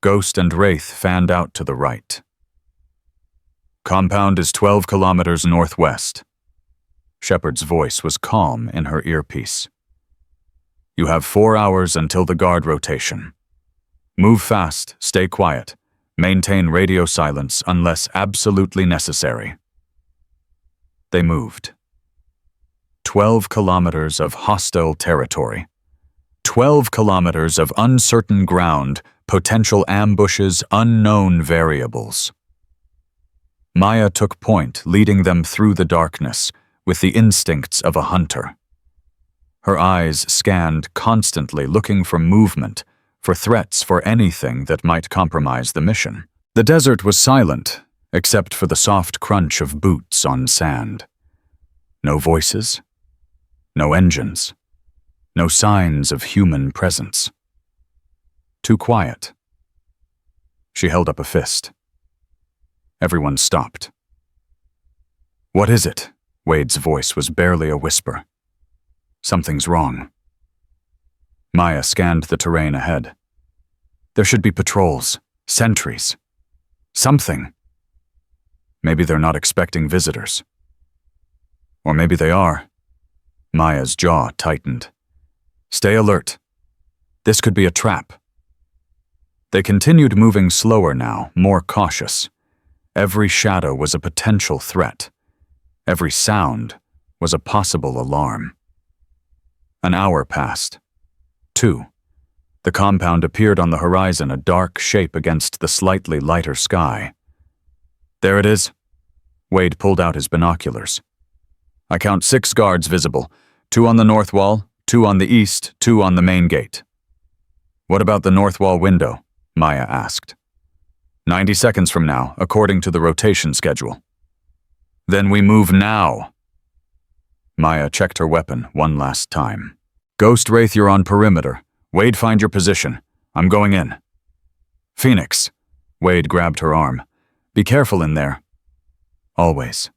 Ghost and Wraith fanned out to the right. Compound is 12 kilometers northwest. Shepard's voice was calm in her earpiece. You have 4 hours until the guard rotation. Move fast, stay quiet, maintain radio silence unless absolutely necessary. They moved. 12 kilometers of hostile territory. 12 kilometers of uncertain ground, potential ambushes, unknown variables. Maya took point, leading them through the darkness, with the instincts of a hunter. Her eyes scanned constantly, looking for movement, for threats, for anything that might compromise the mission. The desert was silent, except for the soft crunch of boots on sand. No voices, no engines, no signs of human presence. Too quiet. She held up a fist. Everyone stopped. "What is it?" Wade's voice was barely a whisper. "Something's wrong." Maya scanned the terrain ahead. There should be patrols, sentries. Something. Maybe they're not expecting visitors. Or maybe they are. Maya's jaw tightened. Stay alert. This could be a trap. They continued moving slower now, more cautious. Every shadow was a potential threat. Every sound was a possible alarm. An hour passed. 2. The compound appeared on the horizon, a dark shape against the slightly lighter sky. "There it is." Wade pulled out his binoculars. "I count 6 guards visible, 2 on the north wall, 2 on the east, 2 on the main gate." "What about the north wall window?" Maya asked. 90 seconds from now, according to the rotation schedule." "Then we move now." Maya checked her weapon one last time. "Ghost Wraith, you're on perimeter. Wade, find your position. I'm going in." "Phoenix." Wade grabbed her arm. "Be careful in there." "Always."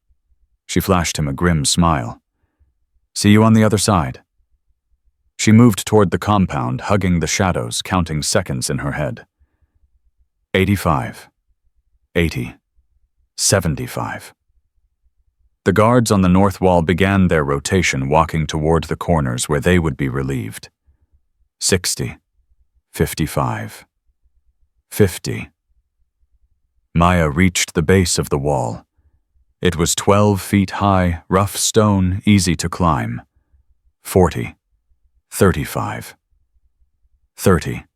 She flashed him a grim smile. "See you on the other side." She moved toward the compound, hugging the shadows, counting seconds in her head. 85. 80. 75. The guards on the north wall began their rotation, walking toward the corners where they would be relieved. 60. 55. 50. Maya reached the base of the wall. It was 12 feet high, rough stone, easy to climb. 40. 35. 30.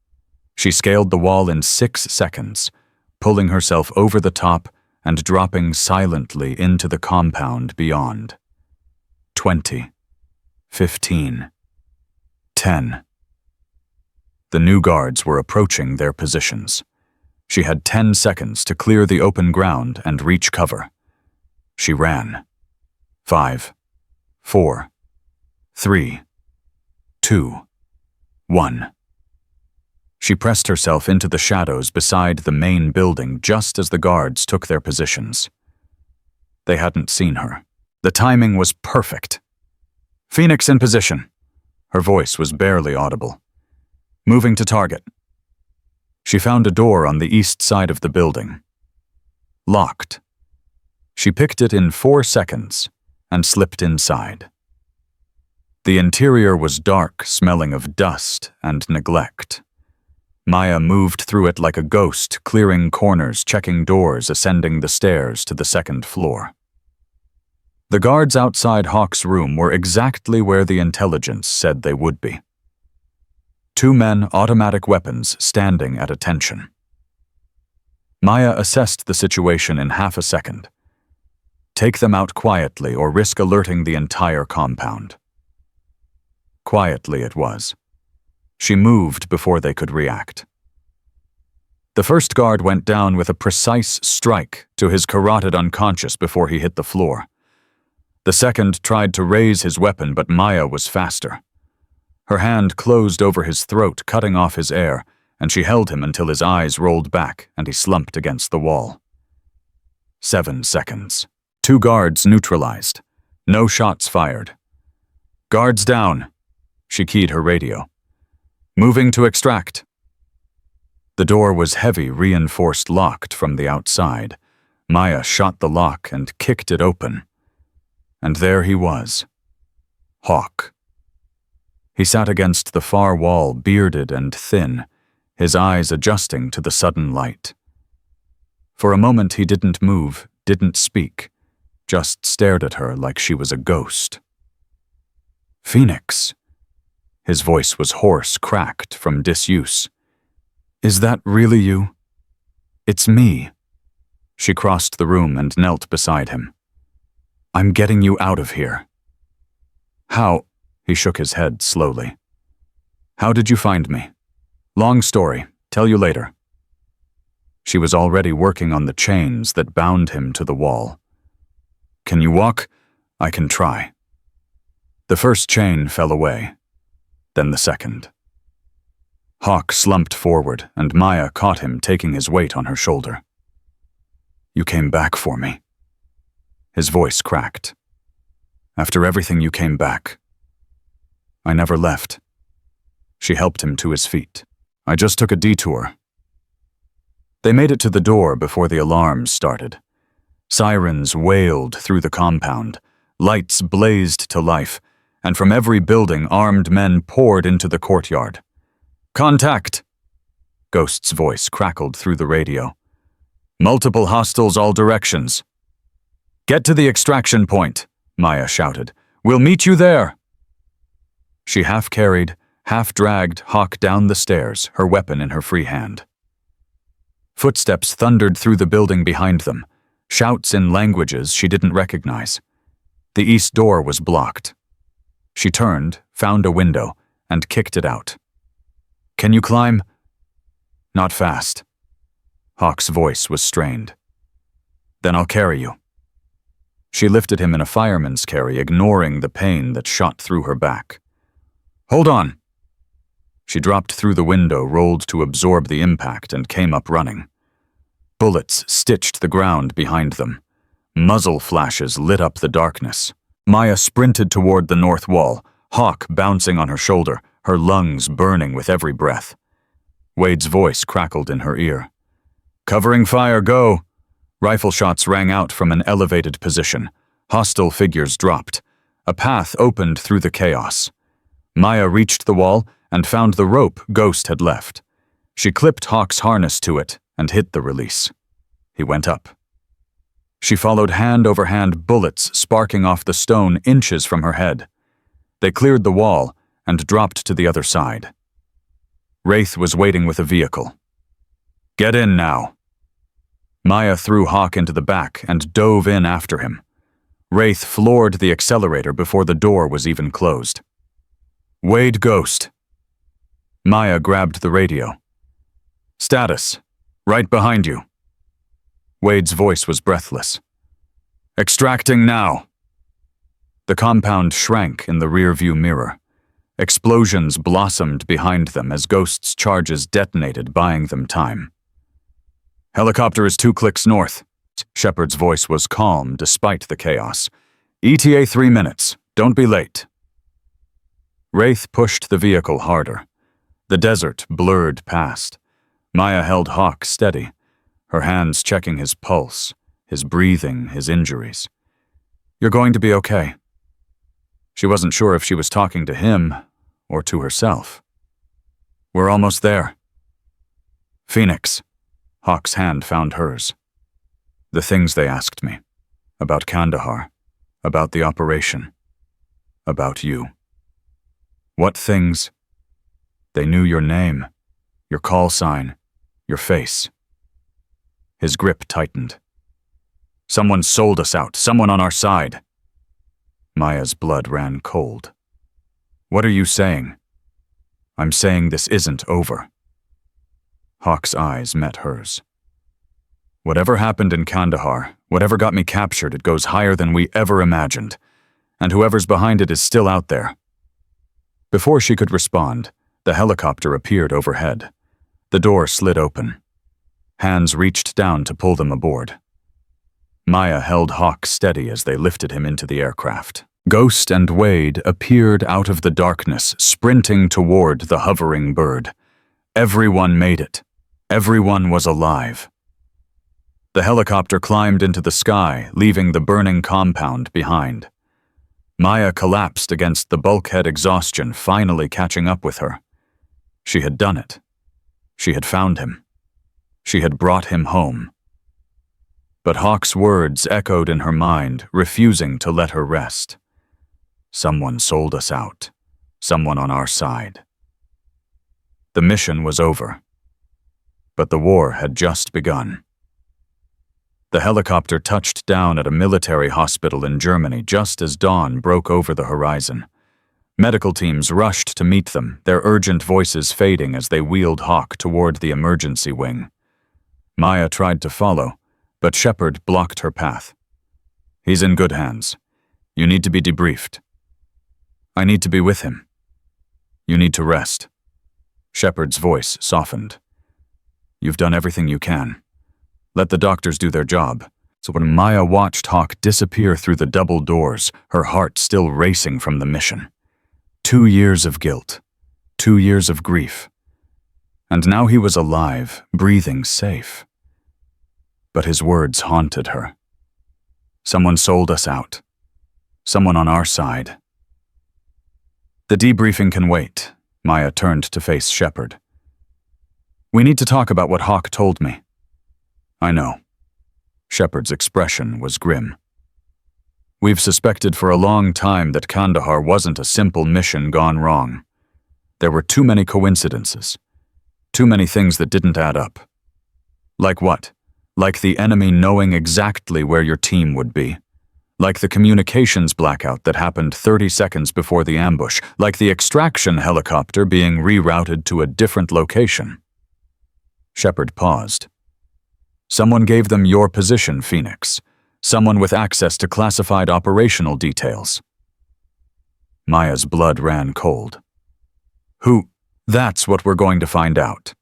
She scaled the wall in 6 seconds, pulling herself over the top and dropping silently into the compound beyond. 20. 15. 10. The new guards were approaching their positions. She had 10 seconds to clear the open ground and reach cover. She ran. 5. 4. 3. 2. 1. She pressed herself into the shadows beside the main building just as the guards took their positions. They hadn't seen her. The timing was perfect. "Phoenix in position." Her voice was barely audible. "Moving to target." She found a door on the east side of the building. Locked. She picked it in 4 seconds and slipped inside. The interior was dark, smelling of dust and neglect. Maya moved through it like a ghost, clearing corners, checking doors, ascending the stairs to the 2nd floor. The guards outside Hawk's room were exactly where the intelligence said they would be. 2 men, automatic weapons, standing at attention. Maya assessed the situation in half a second. Take them out quietly or risk alerting the entire compound. Quietly it was. She moved before they could react. The first guard went down with a precise strike to his carotid unconscious before he hit the floor. The second tried to raise his weapon, but Maya was faster. Her hand closed over his throat, cutting off his air, and she held him until his eyes rolled back and he slumped against the wall. 7 seconds. 2 guards neutralized. No shots fired. "Guards down." She keyed her radio. "Moving to extract." The door was heavy, reinforced, locked from the outside. Maya shot the lock and kicked it open. And there he was. Hawk. He sat against the far wall, bearded and thin, his eyes adjusting to the sudden light. For a moment he didn't move, didn't speak, just stared at her like she was a ghost. "Phoenix." His voice was hoarse, cracked from disuse. "Is that really you?" "It's me." She crossed the room and knelt beside him. "I'm getting you out of here." "How?" He shook his head slowly. "How did you find me?" "Long story. Tell you later." She was already working on the chains that bound him to the wall. "Can you walk? I can try." The first chain fell away, then the second. Hawk slumped forward, and Maya caught him, taking his weight on her shoulder. "You came back for me." His voice cracked. "After everything, you came back." "I never left." She helped him to his feet. "I just took a detour." They made it to the door before the alarms started. Sirens wailed through the compound, lights blazed to life, and from every building armed men poured into the courtyard. "Contact!" Ghost's voice crackled through the radio. "Multiple hostiles all directions." "Get to the extraction point," Maya shouted. "We'll meet you there." She half-carried, half-dragged Hawk down the stairs, her weapon in her free hand. Footsteps thundered through the building behind them, shouts in languages she didn't recognize. The east door was blocked. She turned, found a window, and kicked it out. "Can you climb?" "Not fast." Hawk's voice was strained. "Then I'll carry you." She lifted him in a fireman's carry, ignoring the pain that shot through her back. "Hold on." She dropped through the window, rolled to absorb the impact, and came up running. Bullets stitched the ground behind them. Muzzle flashes lit up the darkness. Maya sprinted toward the north wall, Hawk bouncing on her shoulder, her lungs burning with every breath. Wade's voice crackled in her ear. "Covering fire, go!" Rifle shots rang out from an elevated position. Hostile figures dropped. A path opened through the chaos. Maya reached the wall and found the rope Ghost had left. She clipped Hawk's harness to it and hit the release. He went up. She followed hand-over-hand bullets sparking off the stone inches from her head. They cleared the wall and dropped to the other side. Wraith was waiting with a vehicle. "Get in now." Maya threw Hawk into the back and dove in after him. Wraith floored the accelerator before the door was even closed. "Wade, Ghost." Maya grabbed the radio. "Status. Right behind you." Wade's voice was breathless. "Extracting now." The compound shrank in the rearview mirror. Explosions blossomed behind them as Ghost's charges detonated, buying them time. "Helicopter is 2 clicks north." Shepard's voice was calm despite the chaos. "ETA 3 minutes. Don't be late." Wraith pushed the vehicle harder. The desert blurred past. Maya held Hawk steady, her hands checking his pulse, his breathing, his injuries. "You're going to be okay." She wasn't sure if she was talking to him or to herself. "We're almost there." "Phoenix." Hawk's hand found hers. "The things they asked me. About Kandahar. About the operation. About you." "What things?" "They knew your name, your call sign, your face." His grip tightened. "Someone sold us out, someone on our side." Maya's blood ran cold. "What are you saying?" "I'm saying this isn't over." Hawk's eyes met hers. "Whatever happened in Kandahar, whatever got me captured, it goes higher than we ever imagined, and whoever's behind it is still out there." Before she could respond, the helicopter appeared overhead. The door slid open. Hands reached down to pull them aboard. Maya held Hawk steady as they lifted him into the aircraft. Ghost and Wade appeared out of the darkness, sprinting toward the hovering bird. Everyone made it. Everyone was alive. The helicopter climbed into the sky, leaving the burning compound behind. Maya collapsed against the bulkhead, exhaustion finally catching up with her. She had done it. She had found him. She had brought him home. But Hawk's words echoed in her mind, refusing to let her rest. "Someone sold us out. someone on our side. The mission was over, but the war had just begun. The helicopter touched down at a military hospital in Germany just as dawn broke over the horizon. Medical teams rushed to meet them, their urgent voices fading as they wheeled Hawk toward the emergency wing. Maya tried to follow, but Shepard blocked her path. "He's in good hands. You need to be debriefed." "I need to be with him." "You need to rest." Shepard's voice softened. "You've done everything you can. Let the doctors do their job." So when Maya watched Hawk disappear through the double doors, her heart still racing from the mission. 2 years of guilt, 2 years of grief. And now he was alive, breathing safe. But his words haunted her. Someone sold us out. Someone on our side. "The debriefing can wait." Maya turned to face Shepard. "We need to talk about what Hawk told me." "I know." Shepard's expression was grim. "We've suspected for a long time that Kandahar wasn't a simple mission gone wrong. There were too many coincidences. Too many things that didn't add up." "Like what?" "Like the enemy knowing exactly where your team would be. Like the communications blackout that happened 30 seconds before the ambush. Like the extraction helicopter being rerouted to a different location." Shepard paused. "Someone gave them your position, Phoenix. Someone with access to classified operational details." Maya's blood ran cold. "Who?" "That's what we're going to find out."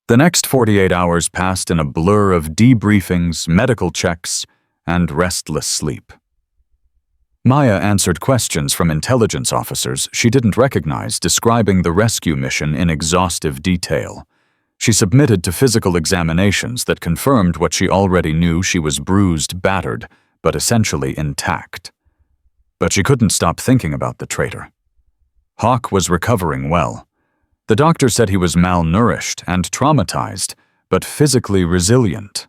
The next 48 hours passed in a blur of debriefings, medical checks, and restless sleep. Maya answered questions from intelligence officers she didn't recognize, describing the rescue mission in exhaustive detail. She submitted to physical examinations that confirmed what she already knew: she was bruised, battered, but essentially intact. But she couldn't stop thinking about the traitor. Hawk was recovering well. The doctor said he was malnourished and traumatized, but physically resilient.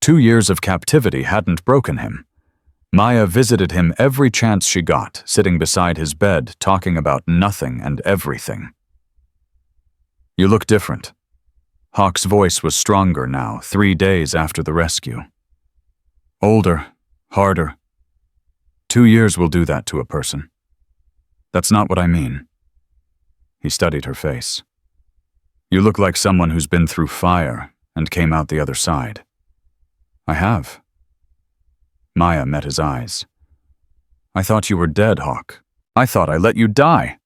2 years of captivity hadn't broken him. Maya visited him every chance she got, sitting beside his bed, talking about nothing and everything. "You look different." Hawk's voice was stronger now, 3 days after the rescue. "Older, harder. 2 years will do that to a person." "That's not what I mean." He studied her face. "You look like someone who's been through fire and came out the other side." "I have." Maya met his eyes. "I thought you were dead, Hawk. I thought I let you die."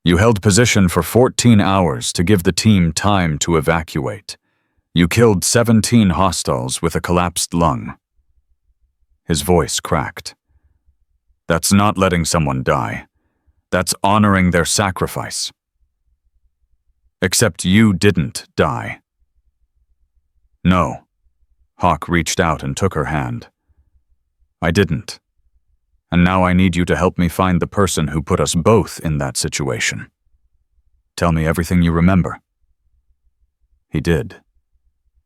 "You held position for 14 hours to give the team time to evacuate. You killed 17 hostiles with a collapsed lung." His voice cracked. "That's not letting someone die. That's honoring their sacrifice." "Except you didn't die." "No." Hawk reached out and took her hand. "I didn't. And now I need you to help me find the person who put us both in that situation. Tell me everything you remember." He did.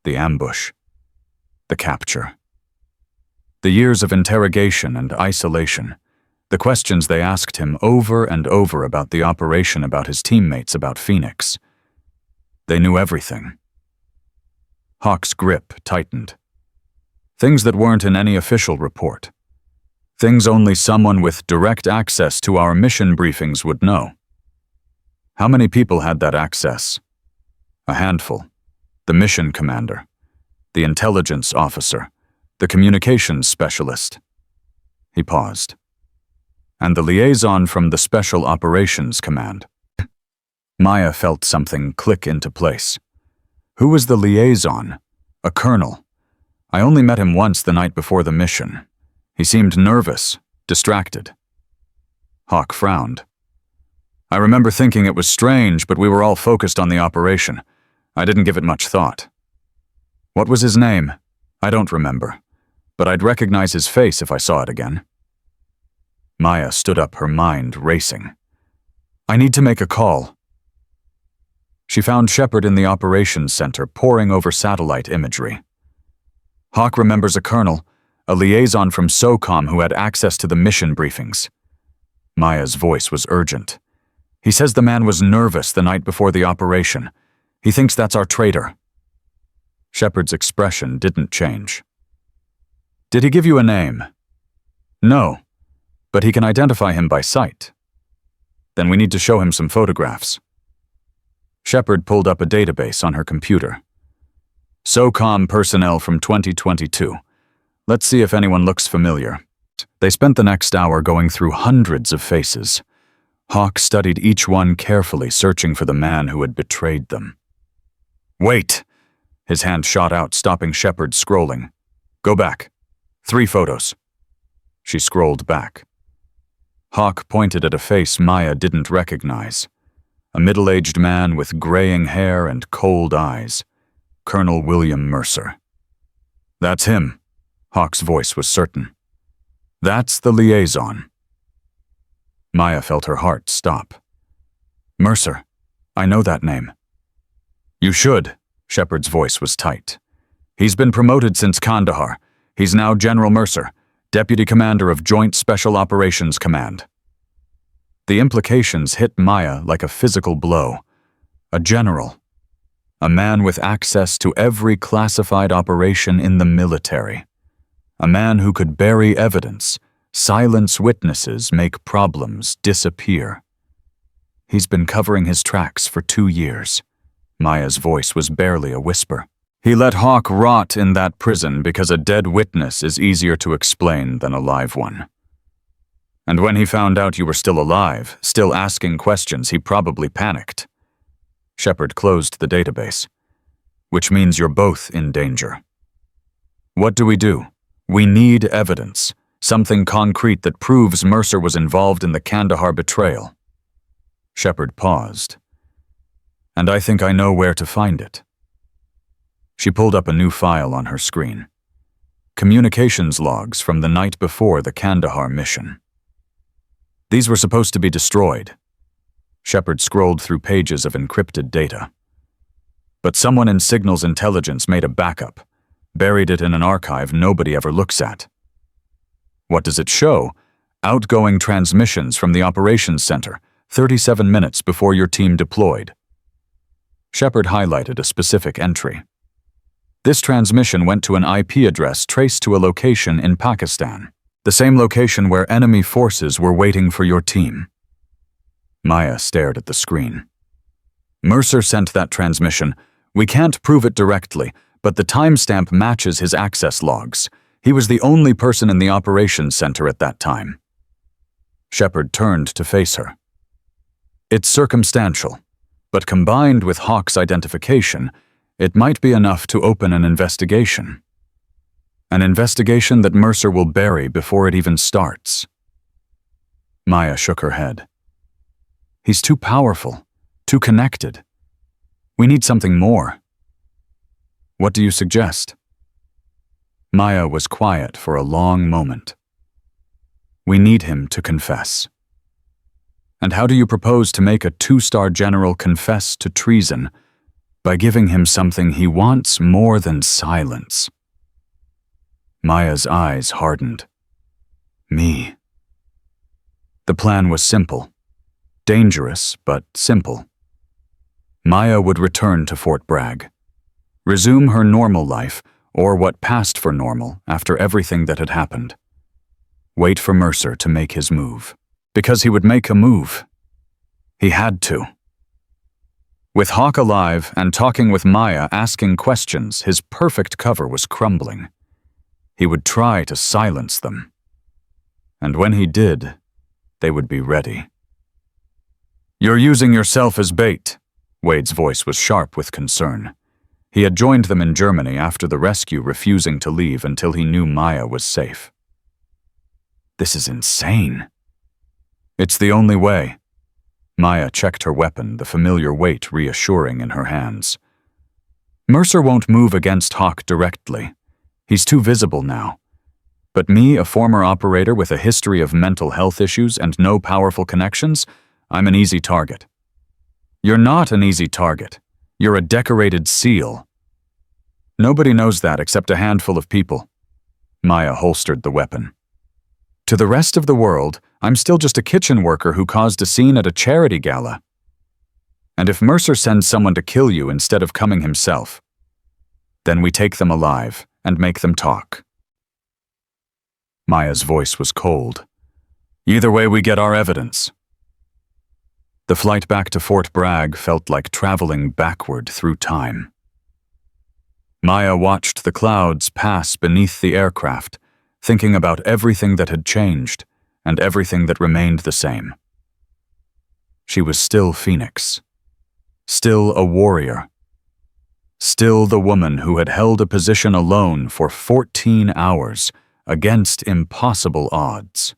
The ambush. The capture. The years of interrogation and isolation. The questions they asked him over and over about the operation, about his teammates, about Phoenix. They knew everything. Hawk's grip tightened. Things that weren't in any official report. Things only someone with direct access to our mission briefings would know. How many people had that access? A handful. The mission commander, the intelligence officer, the communications specialist. He paused. And the liaison from the Special Operations Command. Maya felt something click into place. Who was the liaison? A colonel. I only met him once the night before the mission. He seemed nervous, distracted. Hawk frowned. "I remember thinking it was strange, but we were all focused on the operation. I didn't give it much thought." "What was his name?" "I don't remember, but I'd recognize his face if I saw it again." Maya stood up, her mind racing. "I need to make a call." She found Shepard in the operations center, poring over satellite imagery. "Hawk remembers a colonel, a liaison from SOCOM who had access to the mission briefings." Maya's voice was urgent. "He says the man was nervous the night before the operation. He thinks that's our traitor." Shepard's expression didn't change. "Did he give you a name?" "No, but he can identify him by sight." "Then we need to show him some photographs." Shepard pulled up a database on her computer. SOCOM personnel from 2022. Let's see if anyone looks familiar. They spent the next hour going through hundreds of faces. Hawk studied each one carefully, searching for the man who had betrayed them. "Wait!" His hand shot out, stopping Shepard scrolling. "Go back. 3 photos." She scrolled back. Hawk pointed at a face Maya didn't recognize. A middle-aged man with graying hair and cold eyes. Colonel William Mercer. "That's him," Hawk's voice was certain. "That's the liaison." Maya felt her heart stop. "Mercer, I know that name." "You should," Shepard's voice was tight. "He's been promoted since Kandahar. He's now General Mercer, Deputy Commander of Joint Special Operations Command." The implications hit Maya like a physical blow. A general. A man with access to every classified operation in the military. A man who could bury evidence, silence witnesses, make problems disappear. He's been covering his tracks for 2 years. Maya's voice was barely a whisper. He let Hawk rot in that prison because a dead witness is easier to explain than a live one. And when he found out you were still alive, still asking questions, he probably panicked. Shepard closed the database. "Which means you're both in danger. What do? We need evidence, something concrete that proves Mercer was involved in the Kandahar betrayal." Shepard paused. "And I think I know where to find it." She pulled up a new file on her screen. Communications logs from the night before the Kandahar mission. These were supposed to be destroyed. Shepard scrolled through pages of encrypted data. But someone in Signal's intelligence made a backup, buried it in an archive nobody ever looks at. What does it show? Outgoing transmissions from the operations center, 37 minutes before your team deployed. Shepard highlighted a specific entry. This transmission went to an IP address traced to a location in Pakistan, the same location where enemy forces were waiting for your team. Maya stared at the screen. "Mercer sent that transmission. We can't prove it directly, but the timestamp matches his access logs. He was the only person in the operations center at that time." Shepard turned to face her. "It's circumstantial, but combined with Hawk's identification, it might be enough to open an investigation. An investigation that Mercer will bury before it even starts." Maya shook her head. "He's too powerful, too connected. We need something more." "What do you suggest?" Maya was quiet for a long moment. "We need him to confess." "And how do you propose to make a 2-star general confess to treason? By giving him something he wants more than silence." Maya's eyes hardened. "Me." The plan was simple. Dangerous, but simple. Maya would return to Fort Bragg, resume her normal life, or what passed for normal after everything that had happened. Wait for Mercer to make his move. Because he would make a move. He had to. With Hawk alive and talking with Maya, asking questions, his perfect cover was crumbling. He would try to silence them. And when he did, they would be ready. "You're using yourself as bait." Wade's voice was sharp with concern. He had joined them in Germany after the rescue, refusing to leave until he knew Maya was safe. "This is insane." "It's the only way." Maya checked her weapon, the familiar weight reassuring in her hands. "Mercer won't move against Hawk directly. He's too visible now. But me, a former operator with a history of mental health issues and no powerful connections, I'm an easy target." "You're not an easy target. You're a decorated SEAL." "Nobody knows that except a handful of people." Maya holstered the weapon. To the rest of the world, I'm still just a kitchen worker who caused a scene at a charity gala. And if Mercer sends someone to kill you instead of coming himself, then we take them alive and make them talk. Maya's voice was cold. Either way, we get our evidence. The flight back to Fort Bragg felt like traveling backward through time. Maya watched the clouds pass beneath the aircraft, thinking about everything that had changed and everything that remained the same. She was still Phoenix, still a warrior, still the woman who had held a position alone for 14 hours against impossible odds.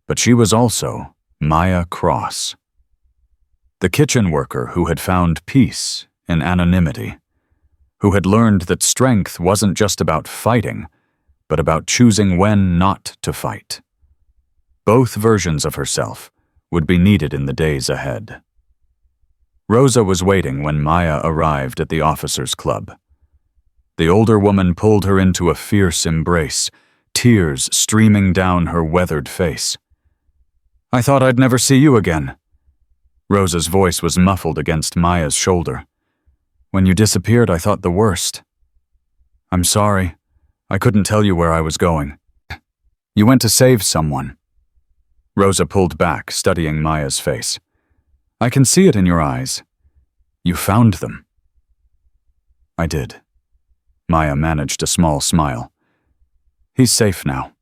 But she was also Maya Cross, the kitchen worker who had found peace in anonymity, who had learned that strength wasn't just about fighting, but about choosing when not to fight. Both versions of herself would be needed in the days ahead. Rosa was waiting when Maya arrived at the officers' club. The older woman pulled her into a fierce embrace, tears streaming down her weathered face. "I thought I'd never see you again." Rosa's voice was muffled against Maya's shoulder. "When you disappeared, I thought the worst. I'm sorry. I couldn't tell you where I was going. You went to save someone." Rosa pulled back, studying Maya's face. "I can see it in your eyes. You found them." "I did." Maya managed a small smile. "He's safe now."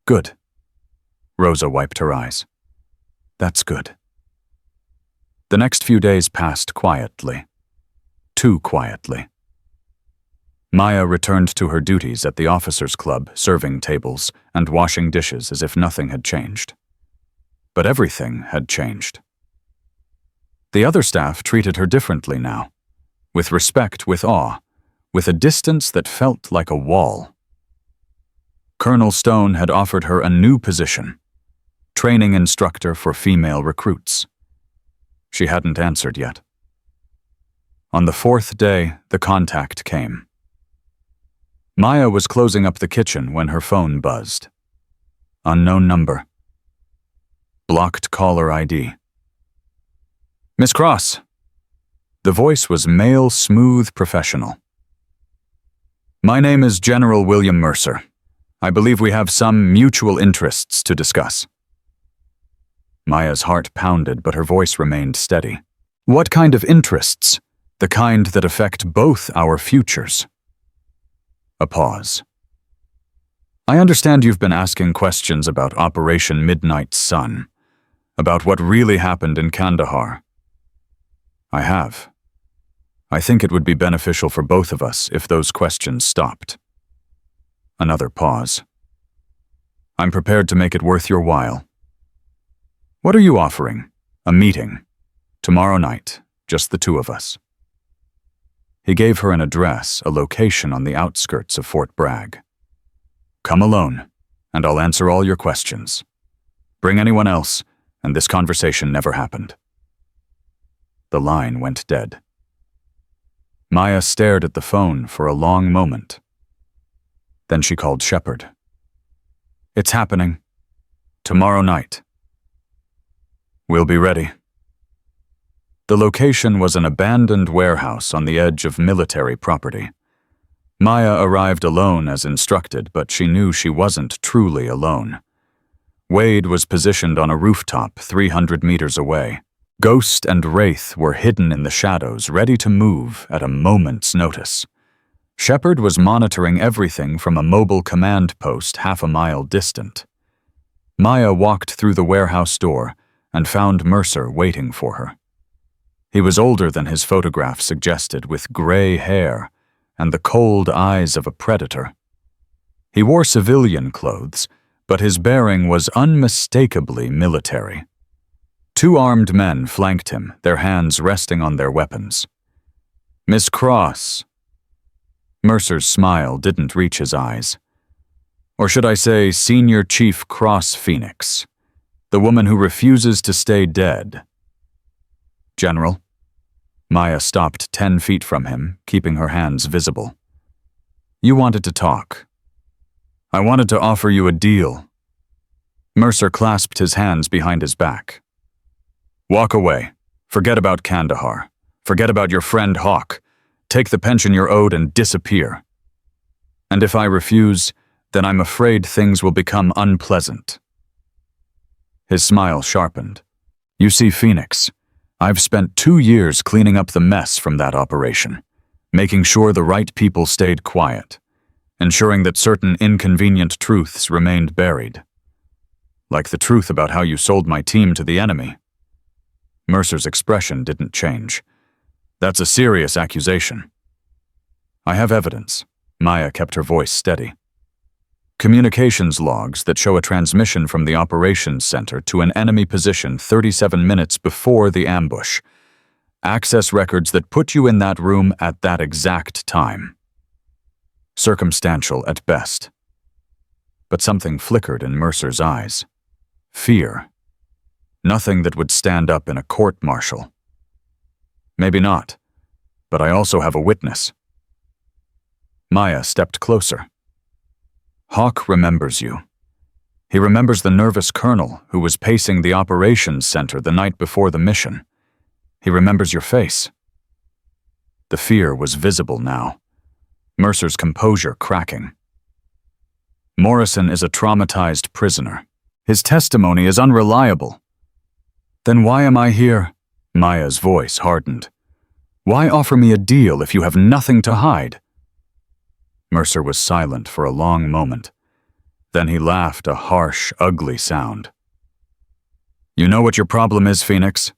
"Good." Rosa wiped her eyes. "That's good." The next few days passed quietly. Too quietly. Maya returned to her duties at the officers' club, serving tables and washing dishes as if nothing had changed. But everything had changed. The other staff treated her differently now, with respect, with awe, with a distance that felt like a wall. Colonel Stone had offered her a new position, training instructor for female recruits. She hadn't answered yet. On the 4th day, the contact came. Maya was closing up the kitchen when her phone buzzed. Unknown number. Blocked caller ID. "Miss Cross." The voice was male, smooth, professional. "My name is General William Mercer. I believe we have some mutual interests to discuss." Maya's heart pounded, but her voice remained steady. "What kind of interests? The kind that affect both our futures." A pause. "I understand you've been asking questions about Operation Midnight Sun, about what really happened in Kandahar." "I have. I think it would be beneficial for both of us if those questions stopped." Another pause. "I'm prepared to make it worth your while." "What are you offering?" "A meeting. Tomorrow night, just the two of us." He gave her an address, a location on the outskirts of Fort Bragg. "Come alone, and I'll answer all your questions. Bring anyone else, and this conversation never happened." The line went dead. Maya stared at the phone for a long moment. Then she called Shepard. "It's happening. Tomorrow night." "We'll be ready." The location was an abandoned warehouse on the edge of military property. Maya arrived alone as instructed, but she knew she wasn't truly alone. Wade was positioned on a rooftop 300 meters away. Ghost and Wraith were hidden in the shadows, ready to move at a moment's notice. Shepard was monitoring everything from a mobile command post half a mile distant. Maya walked through the warehouse door and found Mercer waiting for her. He was older than his photograph suggested, with gray hair and the cold eyes of a predator. He wore civilian clothes, but his bearing was unmistakably military. 2 armed men flanked him, their hands resting on their weapons. "Miss Cross." Mercer's smile didn't reach his eyes. "Or should I say, Senior Chief Cross Phoenix, the woman who refuses to stay dead." "General." Maya stopped 10 feet from him, keeping her hands visible. "You wanted to talk." I wanted to offer you a deal. Mercer clasped his hands behind his back. Walk away. Forget about Kandahar. Forget about your friend Hawk. Take the pension you're owed and disappear. And if I refuse, then I'm afraid things will become unpleasant. His smile sharpened. You see, Phoenix, I've spent 2 years cleaning up the mess from that operation, making sure the right people stayed quiet, ensuring that certain inconvenient truths remained buried. Like the truth about how you sold my team to the enemy. Mercer's expression didn't change. That's a serious accusation. I have evidence. Maya kept her voice steady. Communications logs that show a transmission from the operations center to an enemy position 37 minutes before the ambush. Access records that put you in that room at that exact time. Circumstantial at best. But something flickered in Mercer's eyes. Fear. Nothing that would stand up in a court-martial. Maybe not, but I also have a witness. Maya stepped closer. Hawk remembers you. He remembers the nervous colonel who was pacing the operations center the night before the mission. He remembers your face. The fear was visible now. Mercer's composure cracking. Morrison is a traumatized prisoner. His testimony is unreliable. Then why am I here? Maya's voice hardened. Why offer me a deal if you have nothing to hide? Mercer was silent for a long moment. Then he laughed a harsh, ugly sound. You know what your problem is, Phoenix?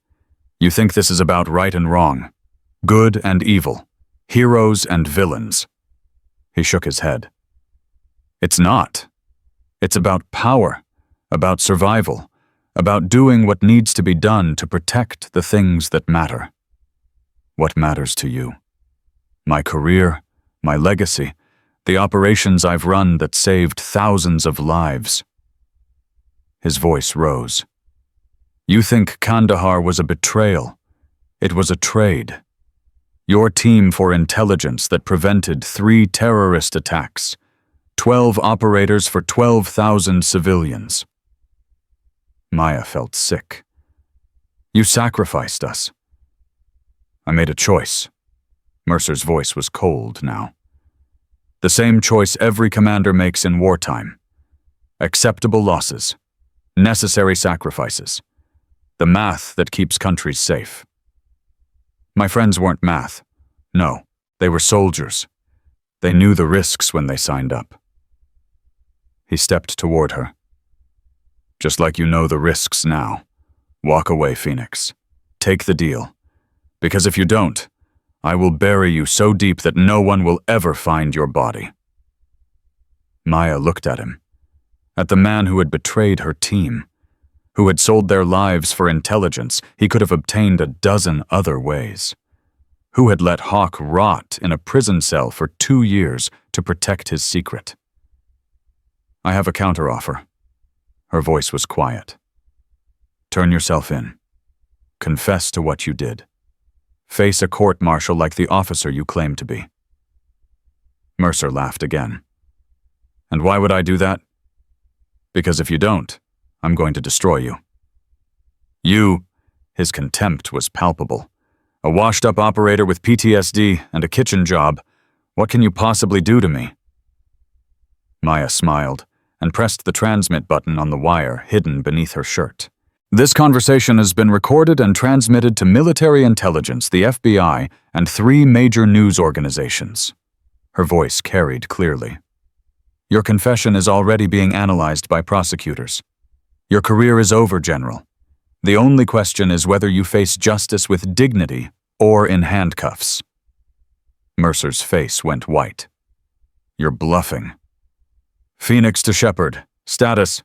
You think this is about right and wrong, good and evil, heroes and villains. He shook his head. It's not. It's about power, about survival, about doing what needs to be done to protect the things that matter. What matters to you? My career, my legacy, the operations I've run that saved thousands of lives. His voice rose. You think Kandahar was a betrayal. It was a trade. Your team for intelligence that prevented 3 terrorist attacks, 12 operators for 12,000 civilians. Maya felt sick. You sacrificed us. I made a choice. Mercer's voice was cold now. The same choice every commander makes in wartime. Acceptable losses. Necessary sacrifices. The math that keeps countries safe. My friends weren't math. No, they were soldiers. They knew the risks when they signed up. He stepped toward her. Just like you know the risks now. Walk away, Phoenix. Take the deal. Because if you don't, I will bury you so deep that no one will ever find your body. Maya looked at him. At the man who had betrayed her team. Who had sold their lives for intelligence he could have obtained a dozen other ways. Who had let Hawk rot in a prison cell for 2 years to protect his secret. I have a counteroffer. Her voice was quiet. Turn yourself in. Confess to what you did. Face a court-martial like the officer you claim to be. Mercer laughed again. And why would I do that? Because if you don't, I'm going to destroy you. You, his contempt was palpable. A washed-up operator with PTSD and a kitchen job. What can you possibly do to me? Maya smiled and pressed the transmit button on the wire hidden beneath her shirt. This conversation has been recorded and transmitted to military intelligence, the FBI, and 3 major news organizations. Her voice carried clearly. Your confession is already being analyzed by prosecutors. Your career is over, General. The only question is whether you face justice with dignity or in handcuffs. Mercer's face went white. You're bluffing. Phoenix to Shepard. Status.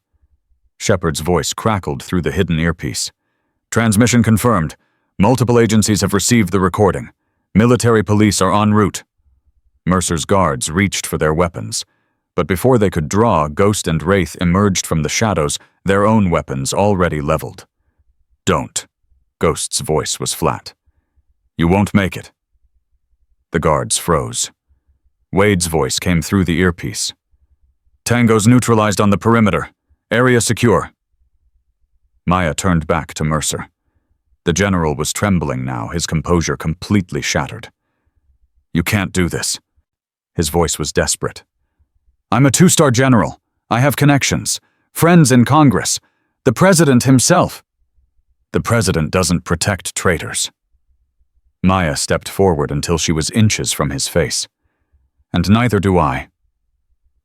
Shepard's voice crackled through the hidden earpiece. Transmission confirmed. Multiple agencies have received the recording. Military police are en route. Mercer's guards reached for their weapons. But before they could draw, Ghost and Wraith emerged from the shadows, their own weapons already leveled. Don't. Ghost's voice was flat. You won't make it. The guards froze. Wade's voice came through the earpiece. Tango's neutralized on the perimeter. Area secure. Maya turned back to Mercer. The general was trembling now, his composure completely shattered. You can't do this. His voice was desperate. I'm a 2-star general. I have connections. Friends in Congress. The president himself. The president doesn't protect traitors. Maya stepped forward until she was inches from his face. And neither do I.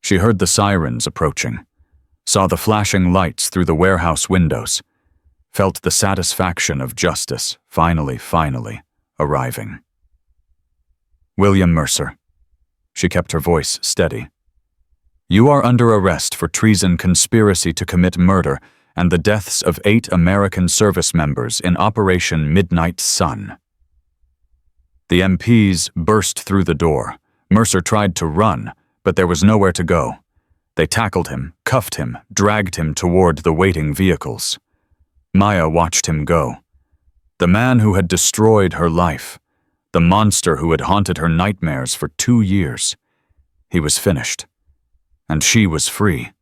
She heard the sirens approaching, saw the flashing lights through the warehouse windows, felt the satisfaction of justice finally arriving. William Mercer. She kept her voice steady. You are under arrest for treason, conspiracy to commit murder, and the deaths of 8 American service members in Operation Midnight Sun. The MPs burst through the door. Mercer tried to run, but there was nowhere to go. They tackled him, cuffed him, dragged him toward the waiting vehicles. Maya watched him go. The man who had destroyed her life. The monster who had haunted her nightmares for 2 years. He was finished. And she was free.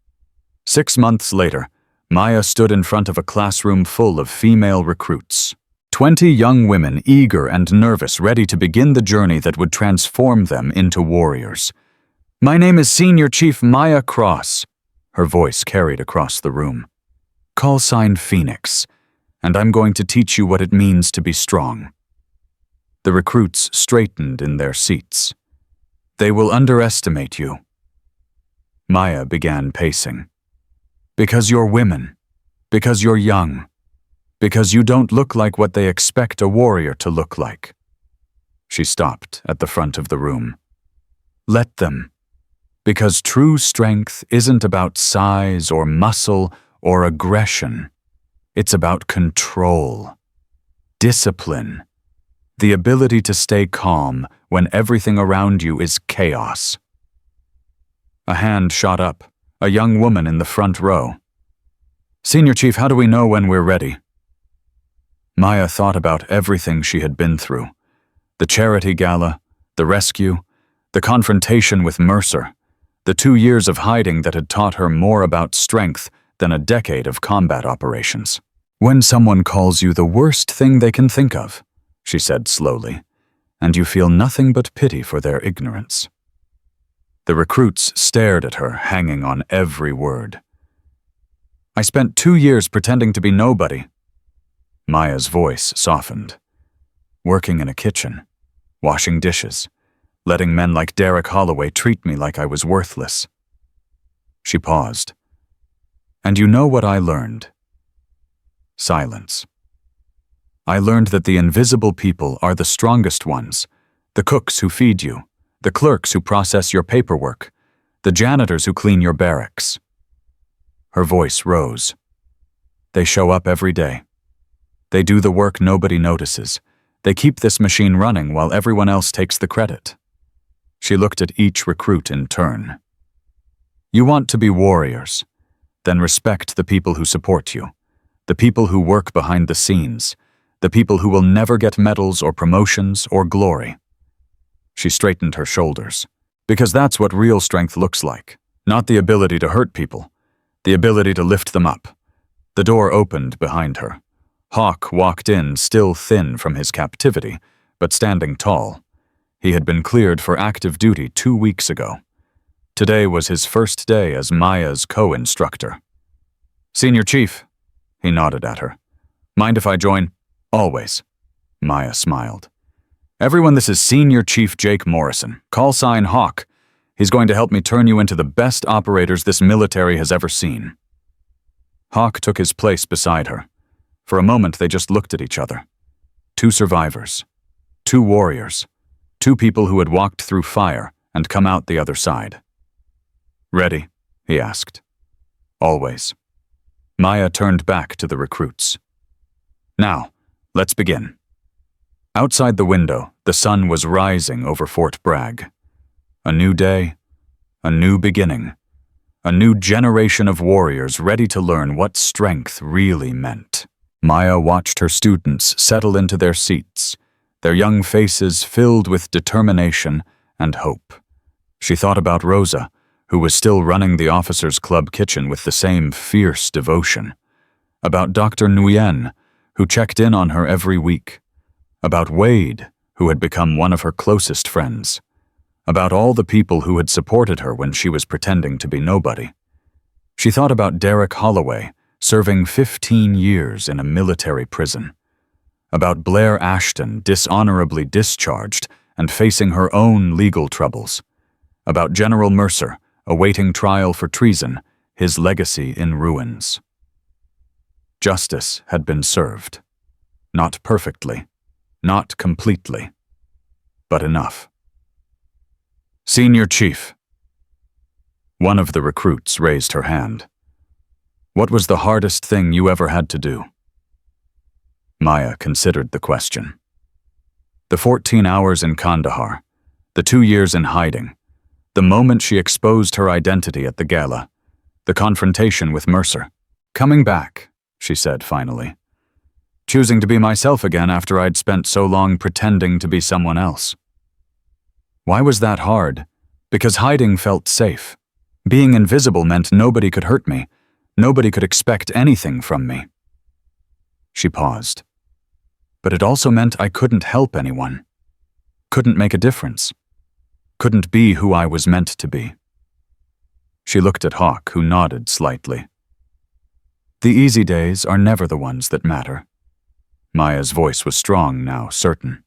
6 months later, Maya stood in front of a classroom full of female recruits. 20 young women, eager and nervous, ready to begin the journey that would transform them into warriors. My name is Senior Chief Maya Cross. Her voice carried across the room. Call sign Phoenix, and I'm going to teach you what it means to be strong. The recruits straightened in their seats. They will underestimate you. Maya began pacing. Because you're women. Because you're young. Because you don't look like what they expect a warrior to look like. She stopped at the front of the room. Let them. Because true strength isn't about size or muscle or aggression. It's about control, discipline, the ability to stay calm when everything around you is chaos. A hand shot up, a young woman in the front row. Senior Chief, how do we know when we're ready? Maya thought about everything she had been through. The charity gala, the rescue, the confrontation with Mercer, the 2 years of hiding that had taught her more about strength than a decade of combat operations. When someone calls you the worst thing they can think of, she said slowly, and you feel nothing but pity for their ignorance. The recruits stared at her, hanging on every word. I spent 2 years pretending to be nobody. Maya's voice softened. Working in a kitchen, washing dishes, letting men like Derek Holloway treat me like I was worthless. She paused. And you know what I learned? Silence. I learned that the invisible people are the strongest ones, the cooks who feed you, the clerks who process your paperwork, the janitors who clean your barracks. Her voice rose. They show up every day. They do the work nobody notices. They keep this machine running while everyone else takes the credit. She looked at each recruit in turn. You want to be warriors? Then respect the people who support you, the people who work behind the scenes, the people who will never get medals or promotions or glory. She straightened her shoulders. Because that's what real strength looks like. Not the ability to hurt people, the ability to lift them up. The door opened behind her. Hawk walked in, still thin from his captivity, but standing tall. He had been cleared for active duty 2 weeks ago. Today was his first day as Maya's co-instructor. Senior Chief, he nodded at her. Mind if I join? Always. Maya smiled. Everyone, this is Senior Chief Jake Morrison, call sign Hawk. He's going to help me turn you into the best operators this military has ever seen. Hawk took his place beside her. For a moment, they just looked at each other. 2 survivors. 2 warriors. 2 people who had walked through fire and come out the other side. Ready? He asked. Always. Maya turned back to the recruits. Now, let's begin. Outside the window, the sun was rising over Fort Bragg. A new day, a new beginning, a new generation of warriors ready to learn what strength really meant. Maya watched her students settle into their seats, their young faces filled with determination and hope. She thought about Rosa, who was still running the officers' club kitchen with the same fierce devotion. About Dr. Nguyen, who checked in on her every week. About Wade, who had become one of her closest friends. About all the people who had supported her when she was pretending to be nobody. She thought about Derek Holloway, serving 15 years in a military prison. About Blair Ashton, dishonorably discharged and facing her own legal troubles. About General Mercer, awaiting trial for treason, his legacy in ruins. Justice had been served. Not perfectly, not completely, but enough. Senior Chief. One of the recruits raised her hand. What was the hardest thing you ever had to do? Maya considered the question. The 14 hours in Kandahar, the 2 years in hiding, the moment she exposed her identity at the gala, the confrontation with Mercer. Coming back, she said finally. Choosing to be myself again after I'd spent so long pretending to be someone else. Why was that hard? Because hiding felt safe. Being invisible meant nobody could hurt me. Nobody could expect anything from me. She paused. But it also meant I couldn't help anyone. Couldn't make a difference. Couldn't be who I was meant to be. She looked at Hawk, who nodded slightly. The easy days are never the ones that matter. Maya's voice was strong now, certain.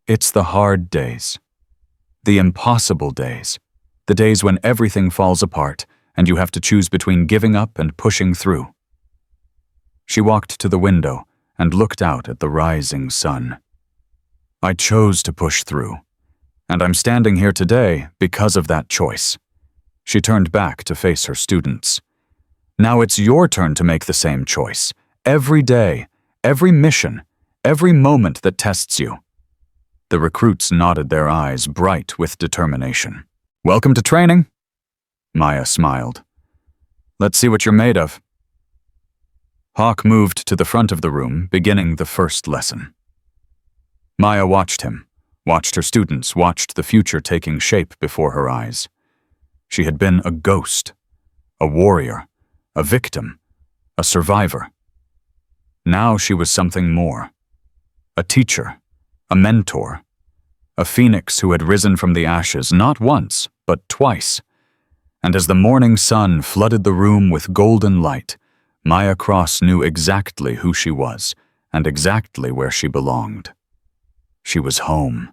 It's the hard days. The impossible days. The days when everything falls apart and you have to choose between giving up and pushing through. She walked to the window and looked out at the rising sun. I chose to push through, and I'm standing here today because of that choice. She turned back to face her students. Now it's your turn to make the same choice. Every day, every mission, every moment that tests you. The recruits nodded their eyes bright with determination. Welcome to training. Maya smiled. Let's see what you're made of. Hawk moved to the front of the room, beginning the first lesson. Maya watched him, watched her students, watched the future taking shape before her eyes. She had been a ghost, a warrior, a victim, a survivor. Now she was something more. A teacher, a mentor, a phoenix who had risen from the ashes not once, but twice. And as the morning sun flooded the room with golden light, Maya Cross knew exactly who she was and exactly where she belonged. She was home.